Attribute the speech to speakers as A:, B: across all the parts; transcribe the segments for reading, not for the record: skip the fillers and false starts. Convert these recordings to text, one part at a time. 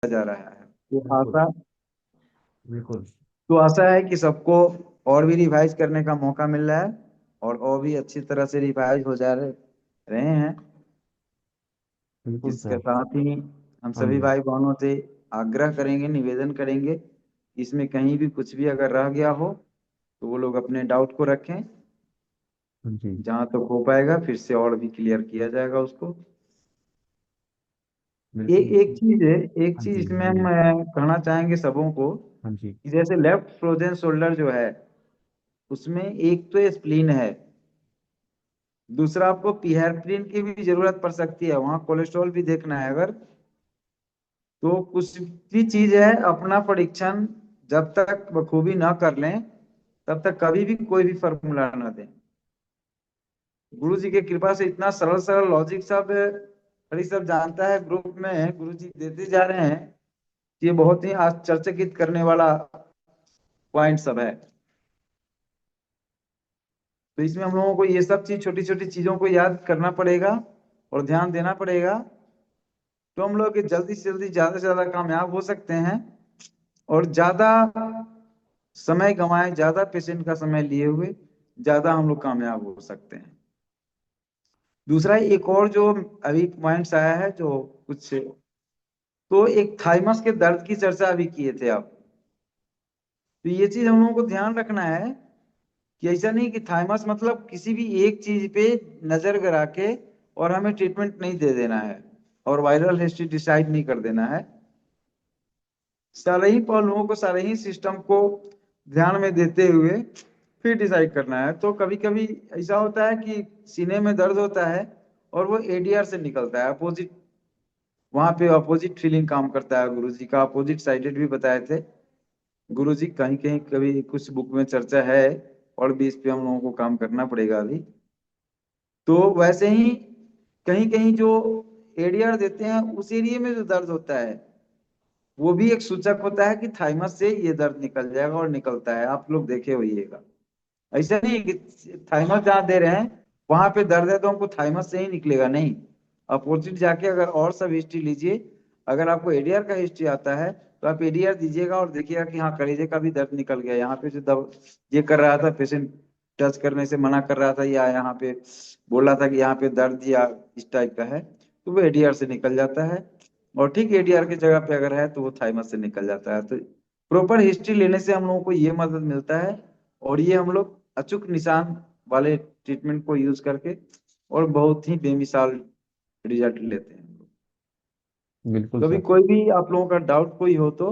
A: जा रहा है।
B: बिल्कुल बिल्कुल।
A: तो आशा है कि सबको और भी रिवाइज करने का मौका मिल रहा है, और भी अच्छी तरह से रिवाइज हो जा रहे हैं।
B: बिल्कुल
A: इसके
B: सर।
A: साथ ही हम
B: हाँ
A: सभी
B: जी।
A: भाई बहनों से आग्रह करेंगे, निवेदन करेंगे, इसमें कहीं भी कुछ भी अगर रह गया हो तो वो लोग अपने डाउट को रखें।
B: हाँ जी।
A: जहां तक हो पाएगा फिर से और भी क्लियर किया जाएगा उसको।
B: बिल्कुल।
A: एक चीज है, एक
B: हाँ
A: चीज
B: जी।
A: इसमें
B: हाँ
A: हम
B: जी।
A: कहना चाहेंगे सबों को
B: हाँ जी।
A: कि जैसे लेफ्ट फ्रोजन शोल्डर जो है उसमें एक तो स्प्लीन है, दूसरा आपको पीहेरफ्रिन की भी जरूरत पड़ सकती है, वहां कोलेस्ट्रॉल भी देखना है अगर। तो कुछ भी चीज है, अपना परीक्षण जब तक बखूबी ना कर लें तब तक कभी भी कोई भी फॉर्मूला ना दें। गुरु जी की कृपा से इतना सरल सरल लॉजिक सब हरी सब जानता है, ग्रुप में गुरु जी देते जा रहे हैं कि ये बहुत ही आश्चर्यचकित करने वाला पॉइंट सब है। तो इसमें हम लोगों को ये सब चीज, छोटी छोटी चीजों को याद करना पड़ेगा और ध्यान देना पड़ेगा, तो हम लोग जल्दी से जल्दी ज्यादा से ज्यादा कामयाब हो सकते हैं और ज्यादा समय गंवाए, ज्यादा पेशेंट का समय लिए हुए ज्यादा हम लोग कामयाब हो सकते हैं। दूसरा एक और जो अभी पॉइंट्स आया है जो कुछ, तो एक थाइमस के दर्द की चर्चा अभी किए थे आप। तो ये चीज हम लोगों को ध्यान रखना है कि ऐसा नहीं कि थाइमस मतलब किसी भी एक चीज पे नजर गड़ा के और हमें ट्रीटमेंट नहीं दे देना है और वायरल हिस्ट्री डिसाइड नहीं कर देना है। सारे ही पहलुओं को, सारे ही सिस्टम को ध्यान में देते हुए फिर डिसाइड करना है। तो कभी कभी ऐसा होता है कि सीने में दर्द होता है और वो एडीआर से निकलता है अपोजिट, वहां पे अपोजिट फीलिंग काम करता है। गुरुजी का अपोजिट साइडेड भी बताए थे गुरुजी, कहीं कहीं कभी कुछ बुक में चर्चा है, और भी इस पे हम लोगों को काम करना पड़ेगा अभी। तो वैसे ही कहीं कहीं जो एडीआर देते हैं उस एरिया में जो दर्द होता है वो भी एक सूचक होता है कि थाइमस से ये दर्द निकल जाएगा, और निकलता है, आप लोग देखे होइएगा। ऐसा नहीं है कि थाइमस जहाँ दे रहे हैं वहां पे दर्द है तो हमको थाइमस से ही निकलेगा, नहीं। अपोजिट जाके अगर और सब हिस्ट्री लीजिए, अगर आपको एडीआर का हिस्ट्री आता है तो आप एडीआर दीजिएगा और देखिएगा कि हाँ कलेजे का भी दर्द निकल गया, यहाँ पे जो दब ये कर रहा था पेशेंट, टच करने से मना कर रहा था या यहाँ पे बोल रहा था कि यहाँ पे दर्द या इस टाइप का है, तो वो एडीआर से निकल जाता है। और ठीक एडीआर की जगह पे अगर है तो वो थाइमस से निकल जाता है। तो प्रॉपर हिस्ट्री लेने से हम लोगों को ये मदद मिलता है, और ये हम लोग अचूक निशान वाले ट्रीटमेंट को यूज करके और बहुत ही बेमिसाल रिजल्ट लेते हैं हम लोग।
B: बिल्कुल
A: तो अभी
B: सर।
A: कोई भी आप लोगों का डाउट कोई हो तो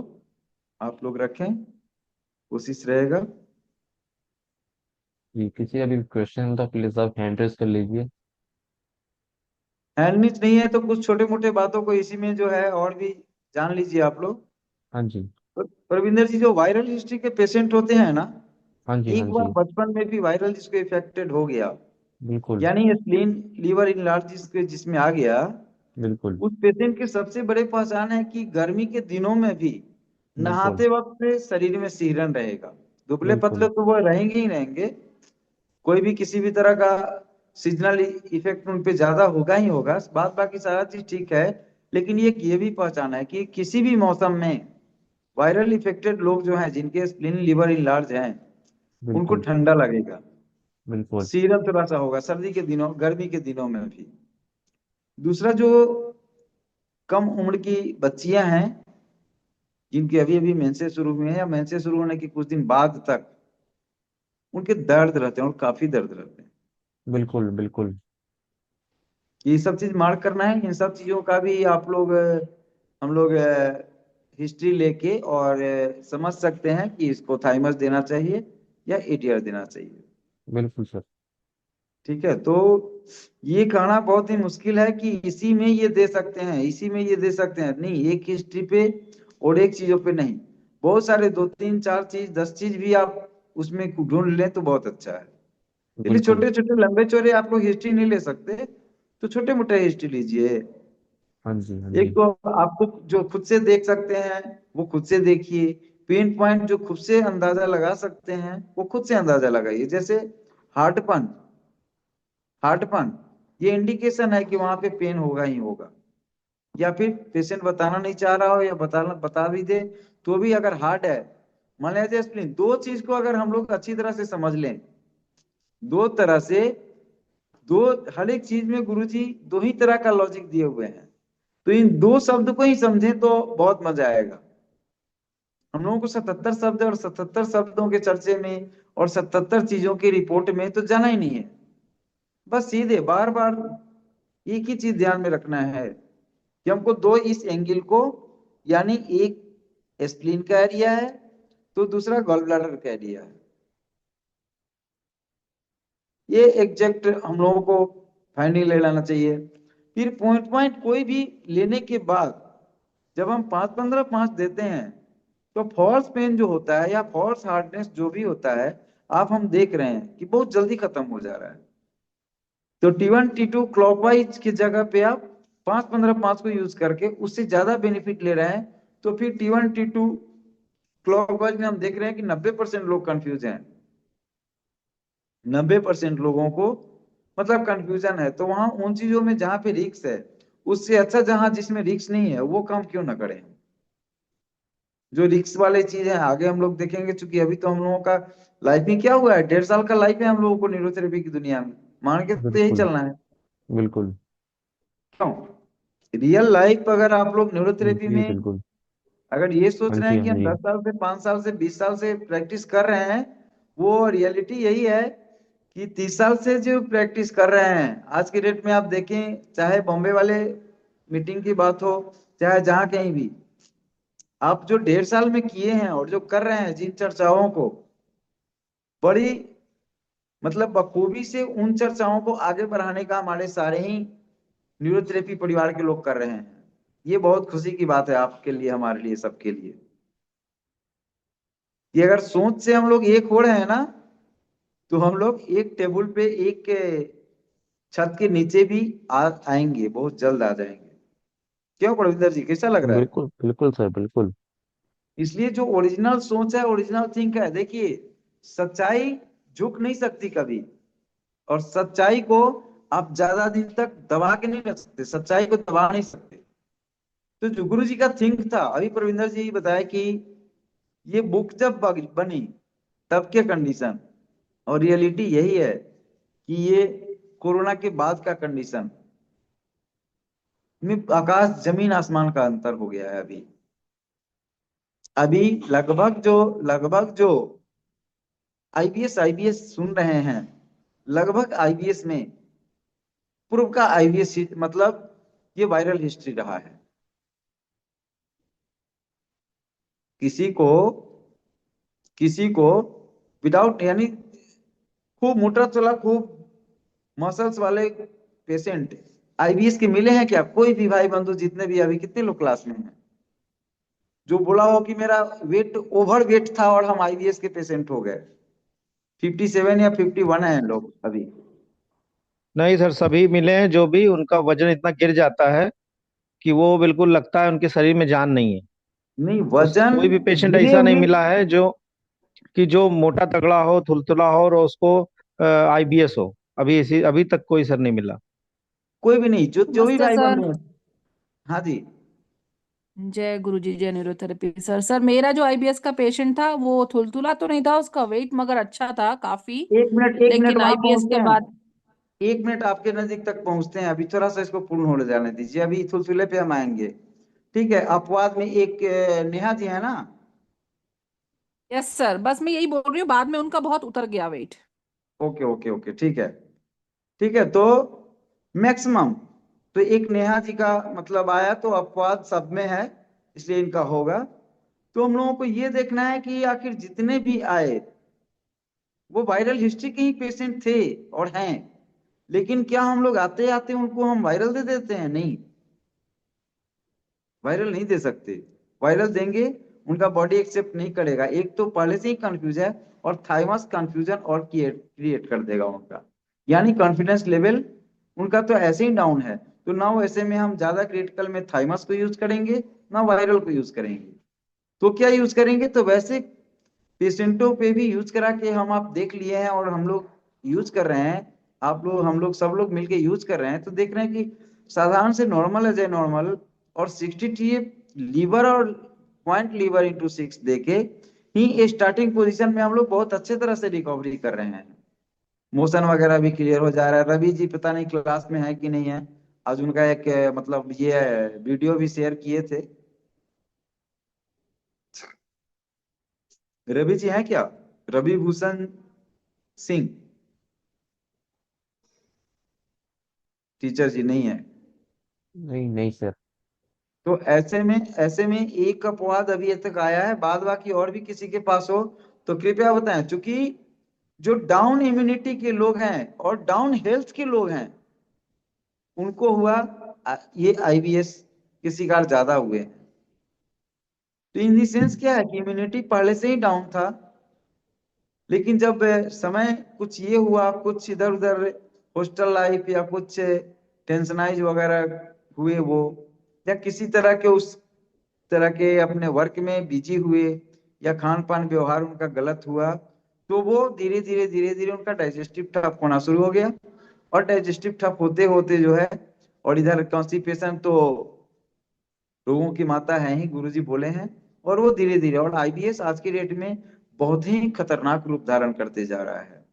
A: आप लोग रखें, कोशिश रहेगा।
B: जी, किसी का भी क्वेश्चन हो तो प्लीज आप हैंड रेज कर लीजिए।
A: हैंड नीच नहीं है तो कुछ छोटे मोटे बातों को इसी में जो है और भी जान लीजिए आप लोग।
B: हाँ जी।
A: परविंदर जी, जो वायरल हिस्ट्री के पेशेंट होते हैं ना,
B: हाँ जी। हाँ
A: एक बार
B: जी।
A: बचपन में भी वायरल जिसको इफेक्टेड हो गया,
B: बिल्कुल
A: यानी स्प्लीन लीवर इनलार्ज जिसके जिसमें आ गया,
B: बिल्कुल।
A: उस पेशेंट की सबसे बड़ी पहचान है कि गर्मी के दिनों में भी
B: बिल्कुल
A: नहाते वक्त शरीर में सिहरन रहेगा। दुबले
B: बिल्कुल।
A: पतले तो वो रहेंगे ही रहेंगे, कोई भी किसी भी तरह का सीजनल इफेक्ट उन पे ज्यादा होगा ही होगा, बात बाकी सारा चीज ठीक है। लेकिन ये भी पहचान है कि किसी भी मौसम में वायरल इफेक्टेड लोग जो हैं जिनके स्प्लीन लिवर इनलार्ज हैं उनको
B: बिल्कुल।
A: ठंडा लगेगा,
B: बिल्कुल।
A: सीरम थोड़ा सा होगा सर्दी के दिनों, गर्मी के दिनों में भी। दूसरा जो कम उम्र की बच्चियां हैं जिनकी अभी अभी मेंसेस शुरू हुए हैं या मेंसेस शुरू होने के कुछ दिन बाद तक उनके दर्द रहते हैं और काफी दर्द रहते हैं।
B: बिल्कुल। बिल्कुल।
A: ये सब चीज मार्क करना है, इन सब चीजों का भी आप लोग हम लोग हिस्ट्री लेके और समझ सकते हैं कि इसको थाइमस देना चाहिए या एटीआर देना चाहिए।
B: बिल्कुल सर।
A: ठीक है। तो ये कहना बहुत ही मुश्किल है कि इसी में ये दे सकते हैं, इसी में ये दे सकते हैं, नहीं, एक हिस्ट्री पे और एक चीजों पे नहीं, बहुत सारे दो तीन चार चीज 10 चीज भी आप उसमें ढूंढ लें तो बहुत अच्छा है। चलिए,
B: बिल्कुल।
A: छोटे छोटे लंबे चौड़े आप लोग हिस्ट्री नहीं ले सकते तो छोटे मोटे हिस्ट्री लीजिए।
B: हाँ जी। हाँ
A: एक
B: जी।
A: तो आपको जो खुद से देख सकते हैं वो खुद से देखिए, पेन पॉइंट जो खुद से अंदाजा लगा सकते हैं वो खुद से अंदाजा लगाइए। जैसे हार्टपन, हार्टपन ये इंडिकेशन है कि वहां पे पेन होगा ही होगा। या फिर पेशेंट बताना नहीं चाह रहा हो या बता भी दे तो भी अगर हार्ड है, मान लीजिए स्प्लीन, दो चीज को अगर हम लोग अच्छी तरह से समझ लें, दो तरह से, दो, हर एक चीज में गुरुजी दो ही तरह का लॉजिक दिए हुए हैं, तो इन दो शब्द को ही समझें तो बहुत मजा आएगा। हम लोगों को 77 शब्द और 77 शब्दों के चर्चे में और 77 चीजों की रिपोर्ट में तो जाना ही नहीं है। बस सीधे बार बार एक ही चीज ध्यान में रखना है कि हमको दो इस एंगल को, यानी एक स्प्लीन का एरिया है तो दूसरा गॉल ब्लैडर का एरिया है, ये एग्जैक्ट हम लोगों को फाइंडिंग ले लेना चाहिए। फिर पॉइंट पॉइंट कोई भी लेने के बाद जब हम 5-15-5 देते हैं तो फॉल्स पेन जो होता है या फॉल्स हार्डनेस जो भी होता है, आप हम देख रहे हैं कि बहुत जल्दी खत्म हो जा रहा है। तो T1 T2 क्लॉकवाइज की जगह पे आप 5-15-5 को यूज करके उससे ज्यादा बेनिफिट ले रहे हैं, तो फिर T1 T2 क्लॉकवाइज में हम देख रहे हैं कि 90% लोग कंफ्यूज हैं, 90% लोगों को मतलब कंफ्यूजन है। तो वहां उन चीजों में जहां पे रिक्स है, उससे अच्छा जहां जिसमें रिक्स नहीं है वो काम क्यों ना करें। जो रिक्स वाले चीज है आगे हम लोग देखेंगे, चूंकि अभी तो हम लोगों का लाइफ में क्या हुआ है, 1.5 साल का लाइफ है हम लोगों को न्यूरोथेरेपी की दुनिया में, मान के तो यही
B: बिल्कुल
A: चलना है।
B: बिल्कुल।
A: क्यों, रियल लाइफ अगर आप लोग न्यूरोथेरेपी
B: जी
A: में
B: बिल्कुल।
A: अगर ये सोच
B: हाँ
A: रहे
B: जी
A: हैं कि
B: हाँ
A: हम
B: जी।
A: 10 साल से, 5 साल से, 20 साल से प्रैक्टिस कर रहे हैं, वो रियलिटी यही है कि 30 साल से जो प्रैक्टिस कर रहे हैं आज की डेट में आप देखें, चाहे बॉम्बे वाले मीटिंग की बात हो, चाहे जहां कहीं भी, आप जो 1.5 साल में किए हैं और जो कर रहे हैं जिन चर्चाओं को, बड़ी मतलब बखूबी से उन चर्चाओं को आगे बढ़ाने का हमारे सारे ही न्यूरोथेरेपी परिवार के लोग कर रहे हैं। ये बहुत खुशी की बात है आपके लिए, हमारे लिए, सबके लिए, कि अगर सोच से हम लोग एक हो रहे हैं ना, तो हम लोग एक टेबल पे, एक छत के नीचे भी आएंगे, बहुत जल्द आ जाएंगे। क्यों प्रविंदर जी, कैसा लग रहा है?
B: बिल्कुल बिल्कुल सर बिल्कुल।
A: इसलिए जो ओरिजिनल सोच है, ओरिजिनल थिंक है, देखिए सच्चाई झुक नहीं सकती कभी, और सच्चाई को आप ज्यादा दिन तक दबा के नहीं रख सकते, सच्चाई को दबा नहीं सकते। तो जो गुरु जी का थिंक था, अभी प्रविंदर जी बताया कि ये बुक जब बनी तब के कंडीशन, और रियलिटी यही है कि ये कोरोना के बाद का कंडीशन में आकाश जमीन आसमान का अंतर हो गया है। अभी अभी लगभग जो आईबीएस सुन रहे हैं, लगभग आईबीएस में पूर्व का आईबीएस मतलब ये वायरल हिस्ट्री रहा है। किसी को किसी को विदाउट, यानी खूब मोटा चला, खूब मसल्स वाले पेशेंट आईबीएस के मिले हैं क्या? कोई भी भाई बंधु जितने भी, अभी कितने लोग क्लास में हैं जो बोला हो कि मेरा वेट ओवर वेट था और हम आईबीएस के पेशेंट हो गए? 57 या 51 है लोग अभी।
C: नहीं सर, सभी मिले हैं जो भी उनका वजन इतना गिर जाता है कि वो बिल्कुल लगता है उनके शरीर में जान नहीं है।
A: नहीं,
C: उस
A: वजन
C: कोई भी पेशेंट
A: गिरे
C: ऐसा नहीं
A: हुए
C: मिला है जो कि जो मोटा तगड़ा हो, थुलथुला हो और उसको आईबीएस हो। अभी तक कोई सर नहीं मिला।
A: कोई भी नहीं, जो जो भी
D: नमस्ते
A: भाई
D: सर।
A: बंधु हैं। हाँ जी।
D: जय गुरुजी, जय न्यूरोथेरेपी। सर मेरा जो आईबीएस का पेशेंट था वो थुलथुला तो नहीं था, उसका वेट मगर अच्छा था काफी।
A: एक मिनट
D: लेकिन
A: वहां
D: आईबीएस
A: पहुंचते
D: के
A: हैं,
D: बाद
A: 1 मिनट आपके नजदीक तक पहुंचते हैं, अभी थोड़ा सा इसको पूर्ण होने जाने दीजिए, अभी थुलथुले पे हम आएंगे। ठीक है, अपवाद में एक नेहा जी है ना?
D: यस सर, बस मैं यही बोल रही हूँ, बाद में उनका बहुत उतर गया वेट।
A: ओके ओके ओके, ठीक है। ठीक है, तो मैक्सिमम तो एक नेहा जी का मतलब आया, तो अपवाद सब में है, इसलिए इनका होगा। तो हम लोगों को ये देखना है कि आखिर जितने भी आए वो वायरल हिस्ट्री के ही पेशेंट थे और हैं, लेकिन क्या हम लोग आते आते उनको हम वायरल दे देते हैं? नहीं, वायरल नहीं दे सकते। वायरल देंगे उनका बॉडी एक्सेप्ट नहीं करेगा, एक तो पहले से ही कंफ्यूज है, और थाइमस कंफ्यूजन और क्रिएट कर देगा उनका, यानी कॉन्फिडेंस लेवल उनका तो ऐसे ही डाउन है। तो ना वो ऐसे में हम ज्यादा क्रिटिकल में थाइमस को यूज करेंगे, ना वायरल को यूज करेंगे। तो क्या यूज करेंगे? तो वैसे पेशेंटों पे भी यूज करा के हम आप देख लिए हैं, और हम लोग यूज कर रहे हैं, आप लोग, हम लोग, सब लोग मिलके यूज कर रहे हैं, तो देख रहे हैं कि साधारण से नॉर्मल है, नॉर्मल और 60 टीएफ लीवर और पॉइंट लीवर इंटू 6 देके ही स्टार्टिंग पोजीशन में हम लोग बहुत अच्छे तरह से रिकवरी कर रहे हैं। मोशन वगैरह भी क्लियर हो जा रहा है। रवि जी पता नहीं क्लास में है कि नहीं है, आज उनका एक मतलब ये वीडियो भी शेयर किए थे। रवि जी हैं क्या? रवि भूषण सिंह टीचर जी नहीं है।
B: नहीं नहीं सर।
A: तो ऐसे में एक अपवाद अभी तक आया है, बाद बाकी और भी किसी के पास हो तो कृपया बताएं। क्योंकि जो डाउन इम्यूनिटी के लोग हैं और डाउन हेल्थ के लोग हैं उनको हुआ ये आईबीएस के शिकार ज्यादा हुए हैं। तो इन दी सेंस क्या है कि इम्यूनिटी पहले से ही डाउन था, लेकिन जब समय कुछ ये हुआ, कुछ इधर उधर हॉस्टल लाइफ या कुछ टेंशनाइज वगैरह हुए वो, या किसी तरह के उस तरह के अपने वर्क में बिजी हुए, या खान पान व्यवहार उनका गलत हुआ, तो वो धीरे धीरे उनका डाइजेस्टिव ठप होना शुरू हो गया। और डाइजेस्टिव ठप होते होते जो है, और इधर कॉन्स्टिपेशन तो रोगों की माता है ही, गुरुजी बोले हैं। और वो धीरे धीरे, और आईबीएस आज की डेट में बहुत ही खतरनाक रूप धारण करते जा रहा है।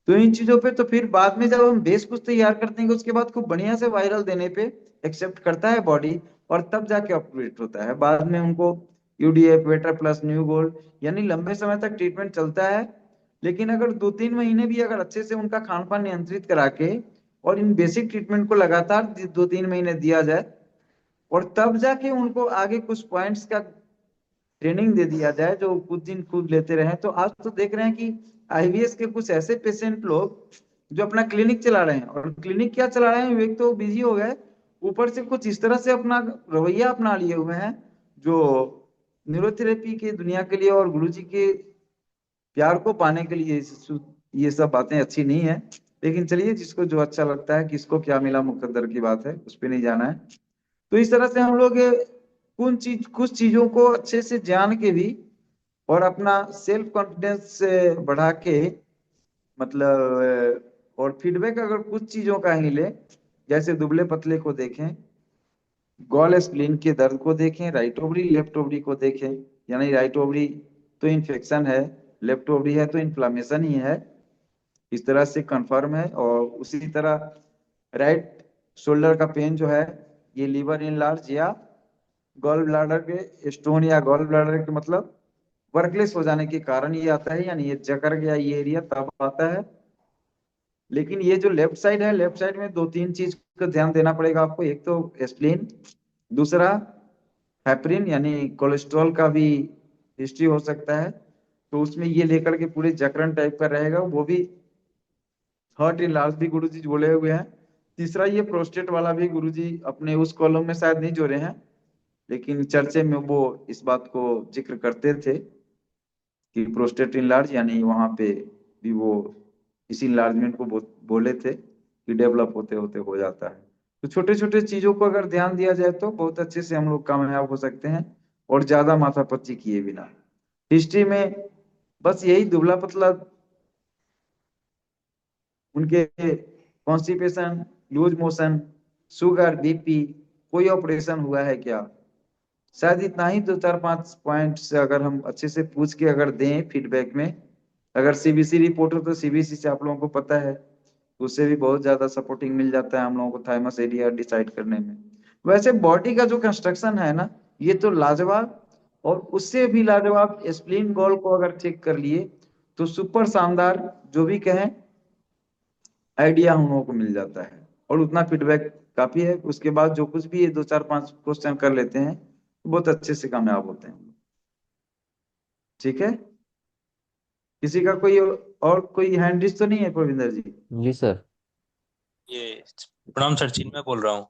A: तो इन चीजों पे तो फिर बाद में जब हम बेस कुछ तैयार करते हैं उसके बाद खूब बढ़िया से वायरल देने पे एक्सेप्ट करता है बॉडी, और तब जाके ऑपरेट होता है। बाद में उनको UDF, waiter plus, new gold, यानी लंबे समय तक ट्रीटमेंट चलता है। लेकिन अगर 2-3 महीने भी अगर अच्छे से उनका खान पान नियंत्रित करा के और इन बेसिक ट्रीटमेंट को लगातार 2-3 महीने दिया जाए, और तब जाके उनको आगे कुछ पॉइंट्स का ट्रेनिंग दे दिया जाए जो कुछ दिन खुद लेते रहे, तो आज तो देख रहे हैं कि आईवीएस के कुछ ऐसे पेशेंट लोग जो अपना क्लिनिक चला रहे हैं, और क्लिनिक क्या चला रहे हैं, एक तो बिजी हो गए, ऊपर से कुछ इस तरह से अपना रवैया अपना लिए हुए हैं जो न्यूरोथेरेपी की दुनिया के लिए और गुरुजी के प्यार को पाने के लिए ये सब बातें अच्छी नहीं है। लेकिन चलिए, जिसको जो अच्छा लगता है, किसको क्या मिला मुकद्दर की बात है, उस पर नहीं जाना है। तो इस तरह से हम लोग कुछ चीजों को अच्छे से जान के भी और अपना सेल्फ कॉन्फिडेंस बढ़ा के, मतलब और फीडबैक अगर कुछ चीजों का ही ले, जैसे दुबले पतले को देखें, गॉल स्प्लीन के दर्द को देखें, राइट ओवरी लेफ्ट ओवरी को देखें, यानी राइट ओवरी तो इन्फेक्शन है, लेफ्ट ओवरी है तो इन्फ्लामेशन ही है, इस तरह से कंफर्म है। और उसी तरह राइट शोल्डर का पेन जो है, ये लीवर इनलार्ज या गॉल ब्लैडर के स्टोन या गॉल ब्लैडर के मतलब वर्कलेस हो जाने के कारण ये आता है, यानी ये जकड़ गया ये एरिया तब आता है। लेकिन ये जो लेफ्ट साइड है, लेफ्ट साइड में 2-3 चीज का ध्यान देना पड़ेगा आपको। एक तो स्प्लीन, दूसरा हेपरिन यानी कोलेस्ट्रॉल का भी हिस्ट्री हो सकता है, तो उसमें ये लेकर के पूरे जकड़न टाइप का रहेगा वो भी। हर्ट इन लार्ज भी गुरुजी बोले हुए हैं। तीसरा ये प्रोस्टेट वाला भी गुरुजी अपने उस कॉलम में शायद नहीं जोड़े हैं, लेकिन चर्चे में वो इस बात को जिक्र करते थे कि प्रोस्टेट इनलार्ज, यानी वहां पे भी वो इस इनलार्जमेंट को बोले थे कि डेवलप होते होते हो जाता है। तो छोटे छोटे चीजों को अगर ध्यान दिया जाए तो बहुत अच्छे से हम लोग कामयाब हो सकते हैं, और ज्यादा माथापच्ची किए बिना। हिस्ट्री में बस यही दुबला पतला, उनके constipation, loose motion, sugar, BP, कोई ऑपरेशन हुआ है क्या, शायद इतना ही। 2-4-5 पॉइंट से अगर हम अच्छे से पूछ के अगर दें फीडबैक में, अगर सीबीसी रिपोर्ट हो तो सीबीसी से आप लोगों को पता है, उससे भी बहुत ज्यादा सपोर्टिंग मिल जाता है हम लोगों को थाइमस एरिया डिसाइड करने में। वैसे बॉडी का जो कंस्ट्रक्शन है ना, ये तो लाजवाब, और उससे भी लाजवाब स्प्लीन गॉल को अगर चेक कर लिए तो सुपर शानदार, जो भी कहें आइडिया हम लोगों को मिल जाता है। और उतना फीडबैक काफी है, उसके बाद जो कुछ भी ये 2-4-5 क्वेश्चन कर लेते हैं तो बहुत अच्छे से कामयाब होते हैं। ठीक है, किसी का कोई और कोई हैंड रिच तो नहीं है प्रविंदर जी?
B: जी सर।
E: ये प्रणाम सर, चिन्मय बोल रहा हूँ।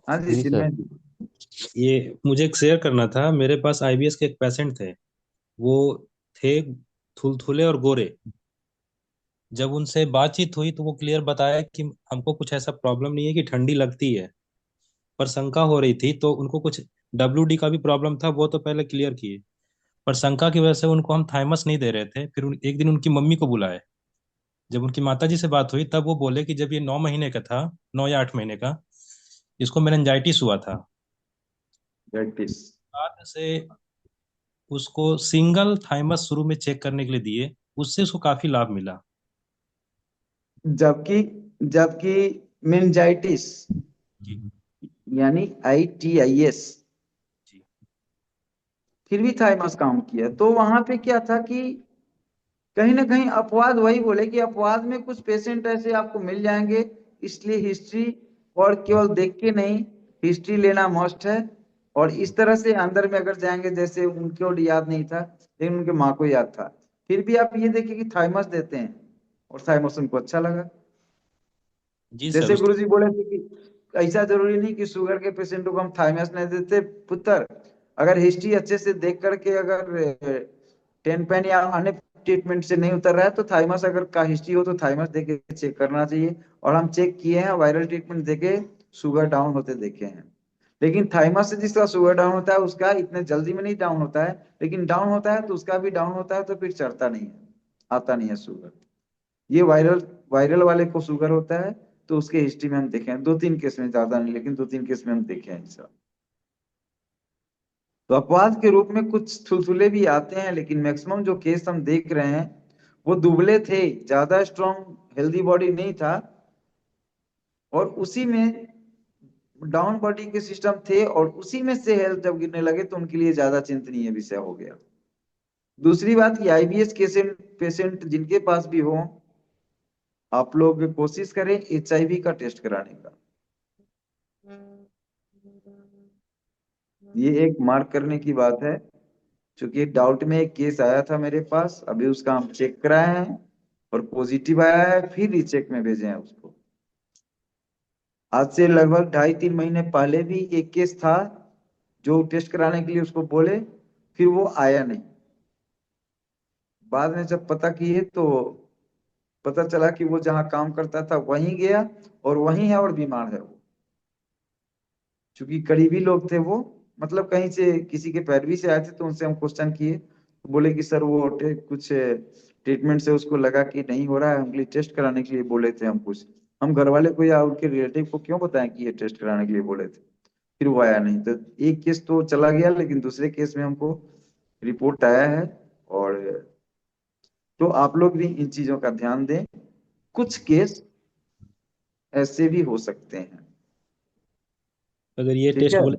A: हाँ जी
B: जी
A: चिन्मय
B: सर।
A: जी।
E: ये मुझे एक शेयर करना था। मेरे पास आईबीएस के एक पेशेंट थे। वो थे थुलथुले और गोरे। जब उनसे बातचीत हुई तो वो क्लियर बताया कि हमको कुछ ऐसा प्रॉब्लम नहीं है कि ठंडी लगती है, पर शंका हो रही थी, तो उनको कुछ डब्ल्यूडी का भी प्रॉब्लम था, वो तो पहले क्लियर किए। पर शंका की वजह से उनको हम थाइमस नहीं दे रहे थे। फिर एक दिन उनकी मम्मी को बुलाए। जब उनकी माताजी से बात हुई तब वो बोले कि जब ये 9 महीने का था, 9 या 8 महीने का, इसको मेनिंजाइटिस हुआ था।
A: प्रैक्टिस।
E: बाद से उसको सिंगल थाइमस शुरू में चेक करने के लिए दिए, उससे उसको काफी लाभ मिला।
A: जबकि जबकि मेनिंजाइटिस
E: जी
A: यानी ITIS
E: जी
A: फिर भी थाइमस काम किया। तो वहां पे क्या था कि कहीं ना कहीं अपवाद, वही बोले कि अपवाद में कुछ पेशेंट ऐसे आपको मिल जाएंगे, इसलिए हिस्ट्री और केवल देख के नहीं, हिस्ट्री लेना मस्ट है। और इस तरह से अंदर में अगर जाएंगे, जैसे उनको याद नहीं था लेकिन उनके माँ को याद था, फिर भी आप ये देखिए कि थाइमस देते हैं और थाइमस उनको अच्छा लगा।
E: जी सर।
A: जैसे
E: उस
A: गुरुजी बोले थे कि ऐसा जरूरी नहीं कि शुगर के पेशेंटों को हम थाइमस नहीं देते पुत्र, अगर हिस्ट्री अच्छे से देख करके अगर 10 पेन या अन्य ट्रीटमेंट से नहीं उतर रहा है तो थाइमस अगर का हिस्ट्री हो तो थाइमस देके चेक करना चाहिए। और हम चेक किए हैं, वायरल ट्रीटमेंट देके शुगर डाउन होते देखे हैं। लेकिन थाइमस से जिसका शुगर डाउन होता है उसका इतने जल्दी में नहीं डाउन होता है, लेकिन डाउन होता है तो उसका भी डाउन होता है तो फिर चढ़ता नहीं है, आता नहीं है शुगर। ये वायरल वायरल वाले को शुगर होता है, तो उसके हिस्ट्री में हम देखे हैं 2-3 केस में, ज्यादा नहीं लेकिन 2-3 केस में हम देखे हैं ऐसा। तो अपवाद के रूप में कुछ थुलथुले भी आते हैं, लेकिन मैक्सिमम जो केस हम देख रहे हैं वो दुबले थे, ज्यादा स्ट्रॉन्ग हेल्दी बॉडी नहीं था, और उसी में डाउन बॉडी के सिस्टम थे, और उसी में से हेल्थ जब गिरने लगे तो उनके लिए ज्यादा चिंतनीय विषय हो गया। दूसरी बात कि IBS के पेशेंट जिनके पास भी हो, आप लोग कोशिश करें HIV का टेस्ट कराने का। ये एक मार्क करने की बात है, क्योंकि डाउट में एक केस आया था मेरे पास, अभी उसका हम चेक कराए हैं और पॉजिटिव आया है, फिर रीचेक में भेजे हैं उसको। आज से लगभग 2.5-3 महीने पहले भी एक केस था जो टेस्ट कराने के लिए उसको बोले, फिर वो आया नहीं। बाद में जब पता किए तो पता चला कि वो जहाँ काम करता था वहीं गया और वहीं है और बीमार है वो। चूंकि करीबी लोग थे वो, मतलब कहीं से किसी के पैरवी से आए थे, तो उनसे हम क्वेश्चन किए तो बोले कि सर वो कुछ ट्रीटमेंट से उसको लगा कि नहीं हो रहा है, हमके लिए टेस्ट कराने के लिए बोले थे। हम कुछ हम घर वाले को या उनके रिलेटिव को क्यों बताएं कि ये टेस्ट कराने के लिए बोले थे। फिर वो आया नहीं, तो एक केस तो चला गया, लेकिन दूसरे केस में हमको रिपोर्ट आया है। और तो आप लोग भी इन चीजों का ध्यान दें, कुछ केस ऐसे भी हो सकते हैं।
E: अगर ये
A: ठीक
E: टेस्ट
A: है।
E: बोले,